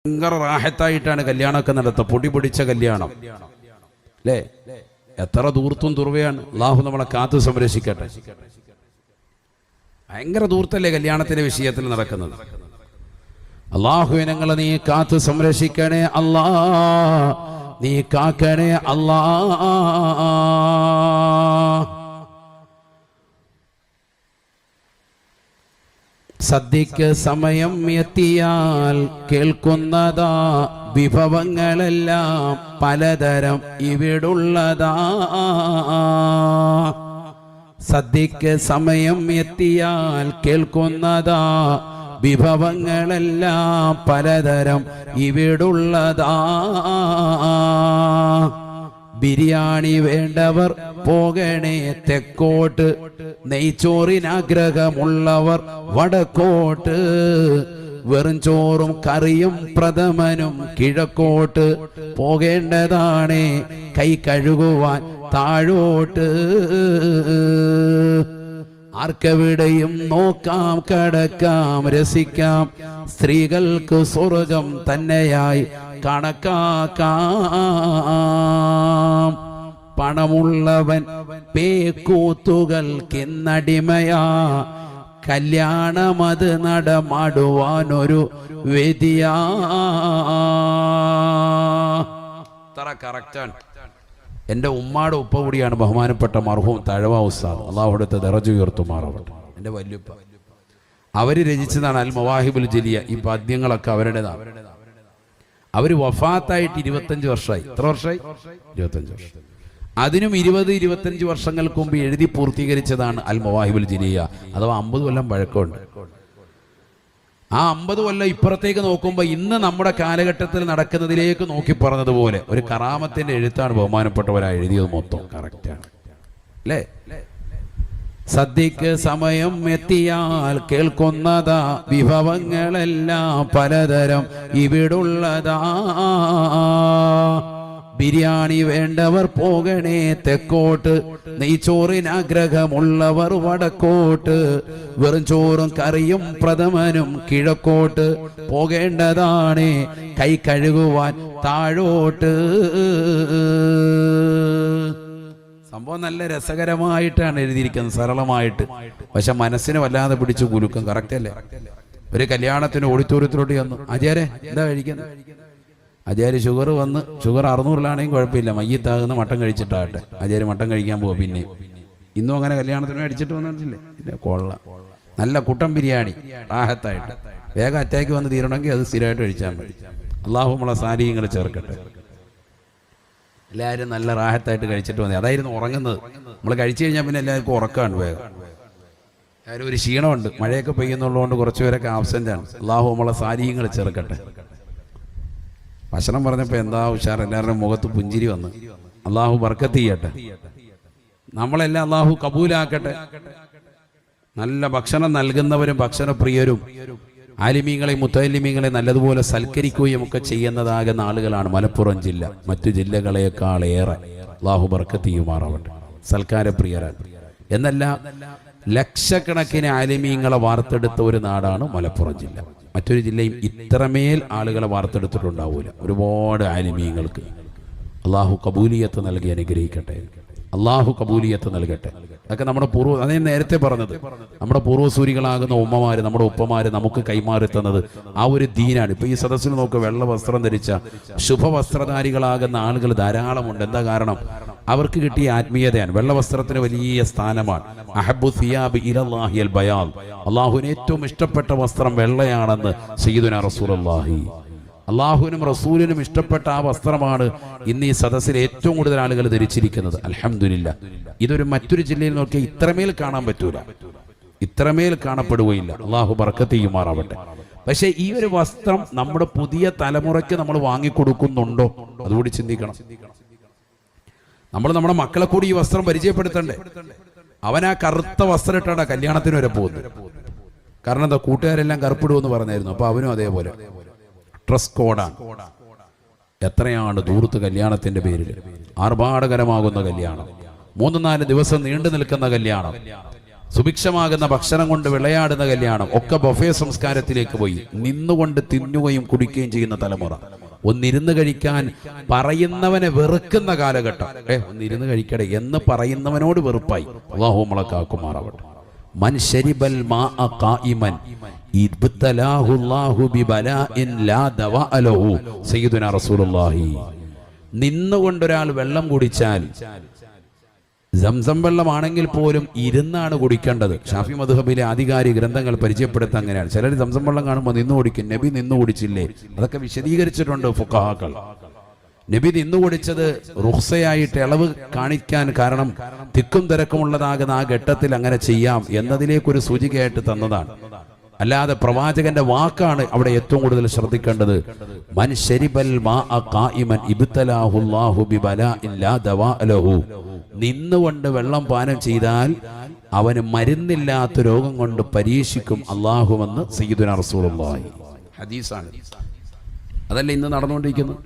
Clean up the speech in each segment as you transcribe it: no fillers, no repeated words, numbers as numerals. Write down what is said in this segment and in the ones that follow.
ഭയങ്കര റാഹത്തായിട്ടാണ് കല്യാണമൊക്കെ നടത്തുക. പൊടി പൊടിച്ച കല്യാണം അല്ലേ? എത്ര ദൂർത്തും ദുർവയാണ്. അള്ളാഹു നമ്മളെ കാത്തു സംരക്ഷിക്കട്ടെ. ഭയങ്കര ദൂർത്തല്ലേ കല്യാണത്തിന്റെ വിഷയത്തിൽ നടക്കുന്നത്. അള്ളാഹുവിനങ്ങളെ നീ കാത്തു സംരക്ഷിക്കണേ അല്ലാ, നീ കാക്കണേ അല്ലാ. സദ്യക്ക് സമയം എത്തിയാൽ കേൾക്കുന്നതാ വിഭവങ്ങളെല്ലാം പലതരം ഇവിടുള്ളതാ. സദ്യക്ക് സമയം എത്തിയാൽ കേൾക്കുന്നതാ വിഭവങ്ങളെല്ലാം പലതരം ഇവിടുള്ളതാ. ബിരിയാണി വേണ്ടവർ പോകണേ തെക്കോട്ട്, നെയ്ച്ചോറിനാഗ്രഹമുള്ളവർ വടക്കോട്ട്, വെറും ചോറും കറിയും പ്രഥമനും കിഴക്കോട്ട്, പോകേണ്ടതാണേ കൈ കഴുകുവാൻ താഴോട്ട്. ആർക്കെവിടെയും നോക്കാം, കടക്കാം, രസിക്കാം, സ്ത്രീകൾക്ക് സ്വർഗം തന്നെയായി കണക്കാക്കാം. പണമുള്ളവൻ പേക്കൂത്തുകൾക്കിന്നടിമയാ, കല്യാണമത് നടമാടുവാനൊരു വേദിയാ. കറക്റ്റാണ്. എൻ്റെ ഉമ്മാടെ ഉപ്പ കൂടിയാണ് ബഹുമാനപ്പെട്ട മർഹൂം തഴവ ഉസ്താദ്. അള്ളാഹുവിടുത്തെ ദറജ ഉയർത്തുമാറാവട്ടെ. എൻ്റെ വല്യുപ്പ അവര് രചിച്ചതാണ് അൽ മവാഹിബുൽ ജലിയ. ഈ പദ്യങ്ങളൊക്കെ അവരുടേതാണ്. അവര് വഫാത്തായിട്ട് 25 വർഷമായി. എത്ര വർഷമായി? 25 വർഷം. അതിനും 20-25 വർഷങ്ങൾക്ക് മുമ്പ് എഴുതി പൂർത്തീകരിച്ചതാണ് അൽ മവാഹിബുൽ ജലിയ. അഥവാ 50 കൊല്ലം പഴക്കമുണ്ട്. ആ 50 കൊല്ലം ഇപ്പുറത്തേക്ക് നോക്കുമ്പോൾ ഇന്ന് നമ്മുടെ കാലഘട്ടത്തിൽ നടക്കുന്നതിലേക്ക് നോക്കി പറഞ്ഞതുപോലെ ഒരു കറാമത്തിന്റെ എഴുത്താണ് ബഹുമാനപ്പെട്ടവരായി എഴുതിയത്. മൊത്തം കറക്റ്റാണ് അല്ലേ? സദ്യക്ക് സമയം എത്തിയാൽ കേൾക്കുന്നതാ വിഭവങ്ങളെല്ലാം പലതരം ഇവിടുള്ളതാ. ബിരിയാണി വേണ്ടവർ പോകണേ തെക്കോട്ട്, നെയ്ച്ചോറിനാഗ്രഹമുള്ളവർ വടക്കോട്ട്, വെറും ചോറും കറിയും പ്രഥമനും കിഴക്കോട്ട്, പോകേണ്ടതാണ് കൈ കഴുകുവാൻ താഴോട്ട്. സംഭവം നല്ല രസകരമായിട്ടാണ് എഴുതിയിരിക്കുന്നത്, സരളമായിട്ട്. പക്ഷെ മനസ്സിനെ വല്ലാതെ പിടിച്ചു കുലുക്കും. കറക്റ്റ് അല്ലേ? ഒരു കല്യാണത്തിന് ഓഡിറ്റോറിയത്തിലോട്ട് ചെന്നു, ആചാരെ എന്താ കഴിക്കുന്നത്? ആചാര്യ ഷുഗർ വന്ന്, ഷുഗർ 600-ലാണെങ്കിൽ കുഴപ്പമില്ല, മയ്യത്താകുന്ന മട്ടൻ കഴിച്ചിട്ടാകട്ടെ. ആചാര്യ മട്ടൻ കഴിക്കാൻ പോവാ. പിന്നെ ഇന്നും അങ്ങനെ കല്യാണത്തിന് അടിച്ചിട്ട് വന്നിട്ടില്ലേ? കൊള്ള നല്ല കുട്ടൻ ബിരിയാണി റാഹത്തായിട്ട് വേഗം അറ്റാക്ക് വന്ന് തീരണമെങ്കിൽ അത് സ്ഥിരമായിട്ട് കഴിച്ചാൽ മതി. അള്ളാഹു നമ്മളെ സാരീങ്ങൾ ചേർക്കട്ടെ. എല്ലാവരും നല്ല റാഹത്തായിട്ട് കഴിച്ചിട്ട് വന്നേ. അതായിരുന്നു ഉറങ്ങുന്നത്. നമ്മൾ കഴിച്ചു കഴിഞ്ഞാൽ പിന്നെ എല്ലാവർക്കും ഉറക്കമാണ് വേഗം. എല്ലാവരും ഒരു ക്ഷീണമുണ്ട്, മഴയൊക്കെ പെയ്യുന്നുള്ളതുകൊണ്ട് കുറച്ചുപേരൊക്കെ ആബ്സെൻ്റാണ്. അള്ളാഹു നമ്മളെ സാരീങ്ങൾ ചേർക്കട്ടെ. ഭക്ഷണം പറഞ്ഞപ്പോൾ എന്താ ഉഷാർ, എല്ലാവരുടെയും മുഖത്ത് പുഞ്ചിരി വന്ന്. അള്ളാഹു ബർക്കത്ത് ചെയ്യട്ടെ, നമ്മളെല്ലാം അള്ളാഹു കബൂലാക്കട്ടെ. നല്ല ഭക്ഷണം നൽകുന്നവരും ഭക്ഷണപ്രിയരും ആലിമീങ്ങളെ മുത്തലിമീങ്ങളെ നല്ലതുപോലെ സൽക്കരിക്കുകയും ഒക്കെ ചെയ്യുന്നതാകുന്ന ആളുകളാണ് മലപ്പുറം ജില്ല. മറ്റു ജില്ലകളെക്കാൾ ഏറെ അള്ളാഹു ബർക്കത്ത് ചെയ്യുമാറാവട്ടെ. സൽക്കാരപ്രിയരാണ് എന്നല്ല, ലക്ഷക്കണക്കിന് ആലിമീങ്ങളെ വാർത്തെടുത്ത ഒരു നാടാണ് മലപ്പുറം ജില്ല. മറ്റൊരു ജില്ലയും ഇത്രമേൽ ആളുകളെ വാർത്തെടുത്തിട്ടുണ്ടാവൂല. ഒരുപാട് ആലിമീങ്ങൾക്ക് അള്ളാഹു കബൂലിയത്ത് നൽകി അനുഗ്രഹിക്കട്ടെ. അള്ളാഹു കബൂലിയത്ത് നൽകട്ടെ. അതൊക്കെ നമ്മുടെ അതേ നേരത്തെ പറഞ്ഞത്, നമ്മുടെ പൂർവ്വസൂരികളാകുന്ന ഉമ്മമാര്, നമ്മുടെ ഉപ്പമാര് നമുക്ക് കൈമാറി തന്നത് ആ ഒരു ദീനാണ്. ഇപ്പൊ ഈ സദസ്സിൽ നോക്കുക, വെള്ള വസ്ത്രം ധരിച്ച ശുഭവസ്ത്രധാരികളാകുന്ന ആളുകൾ ധാരാളമുണ്ട്. എന്താ കാരണം? അവർക്ക് കിട്ടിയ ആത്മീയതയാണ്. വെള്ള വസ്ത്രത്തിന് വലിയ സ്ഥാനമാണ്. അഹബ്ബു സിയാബി ഇലല്ലാഹി അൽ ബയാൽ. അള്ളാഹുവിന് ഏറ്റവും ഇഷ്ടപ്പെട്ട വസ്ത്രം വെള്ളയാണെന്ന് സയ്യിദുനാ റസൂലുള്ളാഹി. അള്ളാഹുവിനും റസൂലിനും ഇഷ്ടപ്പെട്ട ആ വസ്ത്രമാണ് ഇന്ന് ഈ സദസ്സിൽ ഏറ്റവും കൂടുതൽ ആളുകൾ ധരിച്ചിരിക്കുന്നത്. അൽഹംദുലില്ലാഹ്. ഇതൊരു മറ്റൊരു ജില്ലയിൽ നോക്കിയാൽ ഇത്രമേൽ കാണാൻ പറ്റൂല, ഇത്രമേൽ കാണപ്പെടുകയില്ല. അള്ളാഹു ബർക്കത്ത് ചെയ്യുമാറാവട്ടെ. പക്ഷെ ഈ ഒരു വസ്ത്രം നമ്മുടെ പുതിയ തലമുറയ്ക്ക് നമ്മൾ വാങ്ങിക്കൊടുക്കുന്നുണ്ടോ? അതുകൂടി ചിന്തിക്കണം. നമ്മൾ നമ്മുടെ മക്കളെ കൂടി ഈ വസ്ത്രം പരിചയപ്പെടുത്തണ്ടേ? അവൻ ആ കറുത്ത വസ്ത്രം ഇട്ടാണ് കല്യാണത്തിന് വരെ പോകുന്നത്. കാരണം എന്താ? കൂട്ടുകാരെല്ലാം കറുപ്പിടുമെന്ന് പറഞ്ഞായിരുന്നു. അപ്പൊ അവനും അതേപോലെ ഡ്രസ് കോഡാണ്. എത്രയാണ് ദൂരത്ത് കല്യാണത്തിന്റെ പേരിൽ ആർഭാടകരമാകുന്ന കല്യാണം, 3-4 ദിവസം നീണ്ടു നിൽക്കുന്ന കല്യാണം, സുഭിക്ഷമാകുന്ന ഭക്ഷണം കൊണ്ട് വിളയാടുന്ന കല്യാണം ഒക്കെ ബൊഫേ സംസ്കാരത്തിലേക്ക് പോയി. നിന്നുകൊണ്ട് തിന്നുകയും കുടിക്കുകയും ചെയ്യുന്ന തലമുറ. ഒന്നിരുന്ന് കഴിക്കാൻ പറയുന്നവനെ വെറുക്കുന്ന കാലഘട്ടം. ഒന്നിരുന്ന് കഴിക്കട്ടെ എന്ന് പറയുന്നവനോട് വെറുപ്പായി. അല്ലാഹു നമ്മളെ കാക്കുമാറാവട്ടെ. മൻ ശരിബൽ മാഅ ഖായിമൻ ഇബ്തലാഹു അല്ലാഹു ബിബലാഇൻ ലാ ദവാ ലഹു. സയ്യിദുനാ റസൂലുള്ളാഹി. നിന്നുകൊണ്ടൊരാൾ വെള്ളം കുടിച്ചാൽ, സംസം വെള്ളമാണെങ്കിൽ പോലും ഇരുന്നാണ് കുടിക്കേണ്ടത്. ഷാഫി മദ്ഹബിലെ ആധികാരിക ഗ്രന്ഥങ്ങൾ പരിചയപ്പെടുത്താൻ അങ്ങനെയാണ്. ചിലർ സംസം വെള്ളം കാണുമ്പോൾ നിന്നു കുടിക്കും. നബി നിന്നു കുടിച്ചില്ലേ? അതൊക്കെ വിശദീകരിച്ചിട്ടുണ്ട് ഫുഖഹാക്കൾ. നബി നിന്നു കുടിച്ചത് റുഖ്സയായിട്ട് ഇളവ് കാണിക്കാൻ, കാരണം തിക്കും തിരക്കുമുള്ളതാകുന്ന ആ ഘട്ടത്തിൽ അങ്ങനെ ചെയ്യാം എന്നതിലേക്കൊരു സൂചികയായിട്ട് തന്നതാണ്. അല്ലാതെ പ്രവാചകന്റെ വാക്കാണ് അവിടെ ഏറ്റവും കൂടുതൽ ശ്രദ്ധിക്കേണ്ടത്. മൻ ശരിബൽ മാഅ ഖായിമൻ ഇബ്തലാഹു അല്ലാഹു ബിബലാഇൻ ലാ ദവാ ലഹു. നിന്നുകൊണ്ട് വെള്ളം പാനം ചെയ്താൽ അവന് മരുന്നില്ലാത്ത രോഗം കൊണ്ട് പരീക്ഷിക്കും അല്ലാഹുവെന്ന് സയ്യിദുനാ റസൂലുള്ളാഹി. ഹദീസാണ്. അതല്ല ഇന്ന് നടന്നുകൊണ്ടിരിക്കുന്നത്.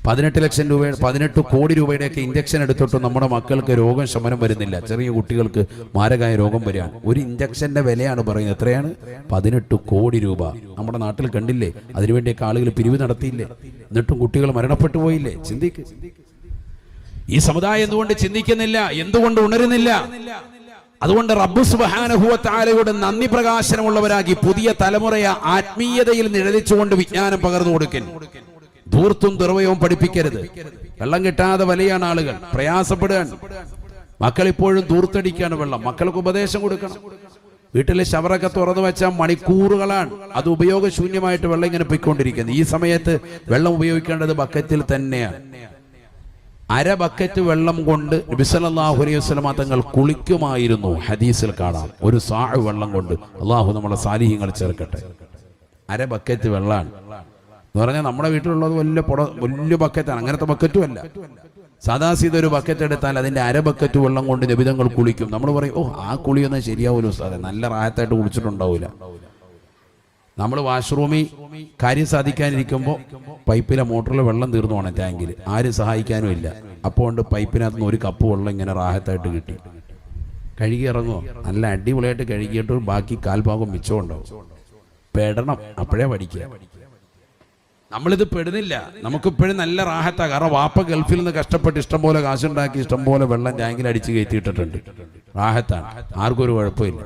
18 ലക്ഷം രൂപ 18 കോടി രൂപയുടെയൊക്കെ ഇഞ്ചക്ഷൻ എടുത്തിട്ട് നമ്മുടെ മക്കൾക്ക് രോഗം ശമനം വരുന്നില്ല. ചെറിയ കുട്ടികൾക്ക് മാരകമായ രോഗം വരികയാണ്. ഒരു ഇഞ്ചക്ഷന്റെ വിലയാണ് പറയുന്നത്. എത്രയാണ്? 18 കോടി രൂപ. നമ്മുടെ നാട്ടിൽ കണ്ടില്ലേ? അതിനുവേണ്ടിയൊക്കെ ആളുകൾ പിരിവ് നടത്തിയില്ലേ? എന്നിട്ടും കുട്ടികൾ മരണപ്പെട്ടു പോയില്ലേ? ചിന്തിക്ക്. ഈ സമുദായം എന്തുകൊണ്ട് ചിന്തിക്കുന്നില്ല? എന്തുകൊണ്ട് ഉണരുന്നില്ല? അതുകൊണ്ട് റബ്ബ് സുബ്ഹാനഹു വ തആലയുടെ നന്ദി പ്രകാശനമുള്ളവരാക്കി പുതിയ തലമുറയെ ആത്മീയതയിൽ നിഴലിച്ചുകൊണ്ട് വിജ്ഞാനം പകർന്നു കൊടുക്കൻ. ധൂർത്തും ദുർവയവും പഠിപ്പിക്കരുത്. വെള്ളം കിട്ടാതെ വലിയാണ് ആളുകൾ, പ്രയാസപ്പെടുകയാണ്. മക്കൾ ഇപ്പോഴും ധൂർത്തടിക്കാണ് വെള്ളം. മക്കൾക്ക് ഉപദേശം കൊടുക്കണം. വീട്ടിലെ ഷവറൊക്കെ തുറന്നു വെച്ചാൽ മണിക്കൂറുകളാണ് അത് ഉപയോഗശൂന്യമായിട്ട് വെള്ളം ഇങ്ങനെ പൊയ്ക്കൊണ്ടിരിക്കുന്നത്. ഈ സമയത്ത് വെള്ളം ഉപയോഗിക്കേണ്ടത് ബക്കറ്റിൽ തന്നെയാണ്. അര ബക്കറ്റ് വെള്ളം കൊണ്ട് നബി സല്ലല്ലാഹു അലൈഹി വസല്ലം തങ്ങൾ കുളിക്കുമായിരുന്നു. ഹദീസിൽ കാണാം. ഒരു സാഅ് വെള്ളം കൊണ്ട്. അല്ലാഹു നമ്മളെ സാലിഹീങ്ങൾ ചേർക്കട്ടെ. അര ബക്കറ്റ് വെള്ളമാണ് എന്ന് പറഞ്ഞാൽ നമ്മുടെ വീട്ടിലുള്ളത് വലിയ ബക്കറ്റാണ്. അങ്ങനത്തെ ബക്കറ്റും അല്ല. സാദാ സീത ഒരു ബക്കറ്റ് എടുത്താൽ അതിന്റെ അര ബക്കറ്റ് വെള്ളം കൊണ്ട് നബിതങ്ങൾ കുളിക്കും. നമ്മൾ പറയും, ഓ ആ കുളിയൊന്നും ശരിയാവൂല ഉസ്താദേ, നല്ല റാഹത്തായിട്ട് കുളിച്ചിട്ടുണ്ടാവൂല. നമ്മൾ വാഷ്റൂമിൽ കാര്യം സാധിക്കാനിരിക്കുമ്പോൾ പൈപ്പിലെ മോട്ടറിൽ വെള്ളം തീർന്നു പോകണം ടാങ്കിൽ. ആരും സഹായിക്കാനും ഇല്ല. അപ്പോൾ കൊണ്ട് പൈപ്പിനകത്ത് നിന്ന് ഒരു കപ്പ് വെള്ളം ഇങ്ങനെ റാഹത്തായിട്ട് കിട്ടി. കഴുകി ഇറങ്ങുമോ? നല്ല അടിപൊളിയായിട്ട് കഴുകിയിട്ട് ബാക്കി കാൽഭാഗം മിച്ചമുണ്ടാവും. പെടണം, അപ്പോഴേ പഠിക്കുക. നമ്മളിത് പെടുന്നില്ല. നമുക്കിപ്പോഴും നല്ല റാഹത്താണ്. കാരണം വാപ്പ ഗൾഫിൽ നിന്ന് കഷ്ടപ്പെട്ട് ഇഷ്ടംപോലെ കാശുണ്ടാക്കി ഇഷ്ടംപോലെ വെള്ളം ടാങ്കിൽ അടിച്ച് കയറ്റിയിട്ടിട്ടുണ്ട്. റാഹത്താണ്. ആർക്കും ഒരു കുഴപ്പമില്ല.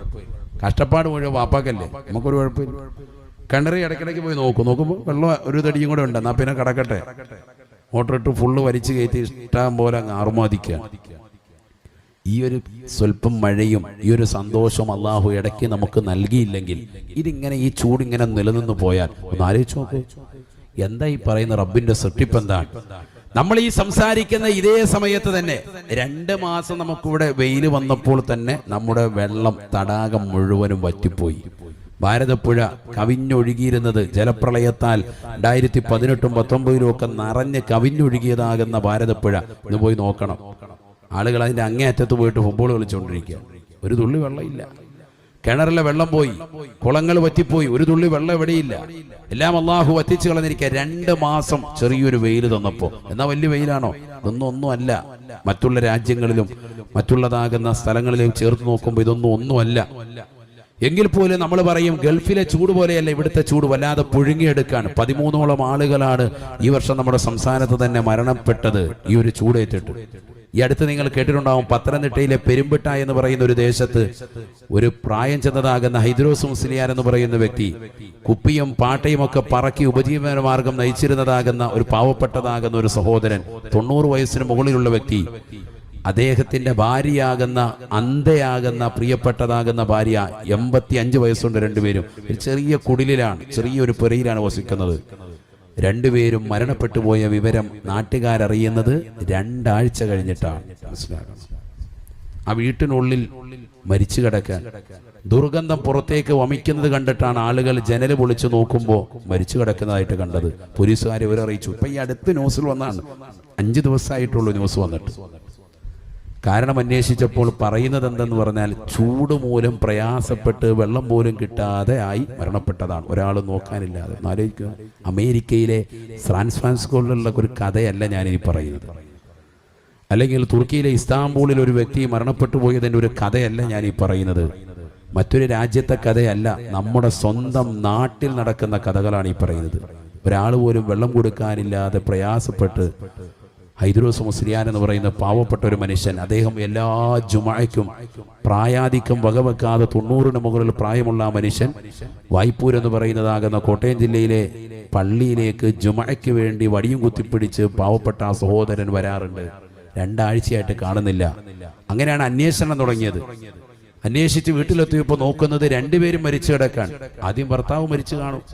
കഷ്ടപ്പാട് മുഴുവൻ വാപ്പാക്കല്ലേ, നമുക്കൊരു കുഴപ്പമില്ല. കിണറി ഇടയ്ക്കിടയ്ക്ക് പോയി നോക്കുമ്പോൾ വെള്ളം ഒരു തടിയും കൂടെ ഉണ്ട്. എന്നാൽ പിന്നെ കിടക്കട്ടെ. മോട്ടറിട്ട് ഫുള്ള് വലിച്ചു കയറ്റി ഇഷ്ടം പോലെ അങ്ങ് ആറുമാദിക്കുക. ഈ ഒരു സ്വല്പം മഴയും ഈ ഒരു സന്തോഷവും അള്ളാഹു ഇടയ്ക്ക് നമുക്ക് നൽകിയില്ലെങ്കിൽ ഇതിങ്ങനെ ഈ ചൂടിങ്ങനെ നിലനിന്ന് പോയാൽ ഒന്ന് ആലോചിച്ച് നോക്കൂ. എന്താ ഈ പറയുന്ന റബ്ബിന്റെ സൃഷ്ടിപ്പ് എന്താണ്? നമ്മൾ ഈ സംസാരിക്കുന്ന ഇതേ സമയത്ത് തന്നെ 2 മാസം നമുക്കിവിടെ വെയിൽ വന്നപ്പോൾ തന്നെ നമ്മുടെ വെള്ളം തടാകം മുഴുവനും വറ്റിപ്പോയി. ഭാരതപ്പുഴ കവിഞ്ഞൊഴുകിയിരുന്നത് ജലപ്രളയത്താൽ 2018 19 ഒക്കെ നിറഞ്ഞ് കവിഞ്ഞൊഴുകിയതാകുന്ന ഭാരതപ്പുഴ ഇന്ന് പോയി നോക്കണം. ആളുകൾ അതിന്റെ അങ്ങേയറ്റത്ത് പോയിട്ട് ഫുട്ബോൾ കളിച്ചുകൊണ്ടിരിക്കുക. ഒരു തുള്ളി വെള്ളമില്ല. കിണറിലെ വെള്ളം പോയി, കുളങ്ങൾ വറ്റിപ്പോയി, ഒരു തുള്ളി വെള്ളം എവിടെയില്ല. എല്ലാം അള്ളാഹു വറ്റിച്ചു കളഞ്ഞിരിക്കുക. 2 മാസം ചെറിയൊരു വെയിൽ തന്നപ്പോ. എന്നാ വലിയ വെയിലാണോ? ഒന്നും അല്ല. മറ്റുള്ള രാജ്യങ്ങളിലും മറ്റുള്ളതാകുന്ന സ്ഥലങ്ങളിലും ചേർത്ത് നോക്കുമ്പോൾ ഇതൊന്നും ഒന്നുമല്ല. എങ്കിൽ പോലും നമ്മൾ പറയും ഗൾഫിലെ ചൂട് പോലെയല്ല ഇവിടുത്തെ ചൂട്. വല്ലാതെ പുഴുങ്ങിയെടുക്കാണ്. 13ഓളം ആളുകളാണ് ഈ വർഷം നമ്മുടെ സംസ്ഥാനത്ത് തന്നെ മരണപ്പെട്ടത് ഈ ഒരു ചൂടേറ്റിട്ട്. ഈ അടുത്ത് നിങ്ങൾ കേട്ടിട്ടുണ്ടാവും, പത്തനംതിട്ടയിലെ പെരുമ്പിട്ട എന്ന് പറയുന്ന ഒരു ദേശത്ത് ഒരു പ്രായം ചെന്നതാകുന്ന ഹൈദ്രോസ് മുസ്ലിയാർ എന്ന് പറയുന്ന വ്യക്തി കുപ്പിയും പാട്ടയും ഒക്കെ പറക്കി ഉപജീവന മാർഗം നയിച്ചിരുന്നതാകുന്ന ഒരു പാവപ്പെട്ടതാകുന്ന ഒരു സഹോദരൻ, 90 വയസ്സിന് മുകളിലുള്ള വ്യക്തി, അദ്ദേഹത്തിന്റെ ഭാര്യയാകുന്ന അന്ധയാകുന്ന പ്രിയപ്പെട്ടതാകുന്ന ഭാര്യ 85 വയസ്സുണ്ട്. രണ്ടുപേരും ഒരു ചെറിയ കുടിലാണ്, ചെറിയൊരു പുരയിലാണ് വസിക്കുന്നത്. രണ്ടുപേരും മരണപ്പെട്ടു പോയ വിവരം നാട്ടുകാരറിയുന്നത് 2 ആഴ്ച കഴിഞ്ഞിട്ടാണ്. മനസ്സിലാക്കണം. ആ വീട്ടിനുള്ളിൽ മരിച്ചു കിടക്കാൻ ദുർഗന്ധം പുറത്തേക്ക് വമിക്കുന്നത് കണ്ടിട്ടാണ് ആളുകൾ ജനൽ പൊളിച്ചു നോക്കുമ്പോൾ മരിച്ചു കിടക്കുന്നതായിട്ട് കണ്ടത്. പോലീസുകാരെ ഇവരറിയിച്ചു. ഇപ്പൊ ഈ അടുത്ത് ന്യൂസിൽ വന്നാണ്, 5 ദിവസമായിട്ടുള്ളൂ ന്യൂസ് വന്നിട്ട്. കാരണം അന്വേഷിച്ചപ്പോൾ പറയുന്നത് എന്തെന്ന് പറഞ്ഞാൽ ചൂട് മൂലം പ്രയാസപ്പെട്ട് വെള്ളം പോലും കിട്ടാതെ ആയി മരണപ്പെട്ടതാണ്. ഒരാൾ നോക്കാനില്ലാതെ. ആലോചിക്കുക. അമേരിക്കയിലെ സാൻ ഫ്രാൻസിസ്കോയിലുള്ള ഒരു കഥയല്ല ഞാനിനി പറയുന്നത്. അല്ലെങ്കിൽ തുർക്കിയിലെ ഇസ്താംബൂളിൽ ഒരു വ്യക്തി മരണപ്പെട്ടു പോയതിൻ്റെ ഒരു കഥയല്ല ഞാൻ ഈ പറയുന്നത്, മറ്റൊരു രാജ്യത്തെ കഥയല്ല, നമ്മുടെ സ്വന്തം നാട്ടിൽ നടക്കുന്ന കഥകളാണ് ഈ പറയുന്നത്. ഒരാൾ പോലും വെള്ളം കൊടുക്കാനില്ലാതെ പ്രയാസപ്പെട്ട് ഹൈദ്രോസ് മുസ്ലിയാൻ എന്ന് പറയുന്ന പാവപ്പെട്ട ഒരു മനുഷ്യൻ, അദ്ദേഹം എല്ലാ ജുമായ്ക്കും പ്രായാധിക്യം വകവെക്കാതെ 90-ന് മുകളിൽ പ്രായമുള്ള ആ മനുഷ്യൻ വായ്പൂർ എന്ന് പറയുന്നതാകുന്ന കോട്ടയം ജില്ലയിലെ പള്ളിയിലേക്ക് ജുമായ്ക്ക് വേണ്ടി വടിയും കുത്തിപ്പിടിച്ച് പാവപ്പെട്ട ആ സഹോദരൻ വരാറുണ്ട്. 2 ആഴ്ചയായിട്ട് കാണുന്നില്ല. അങ്ങനെയാണ് അന്വേഷണം തുടങ്ങിയത്. അന്വേഷിച്ച് വീട്ടിലെത്തിയപ്പോൾ നോക്കുന്നത് 2 പേരും മരിച്ചു കിടക്കാൻ. ആദ്യം ഭർത്താവ് മരിച്ചു കാണും.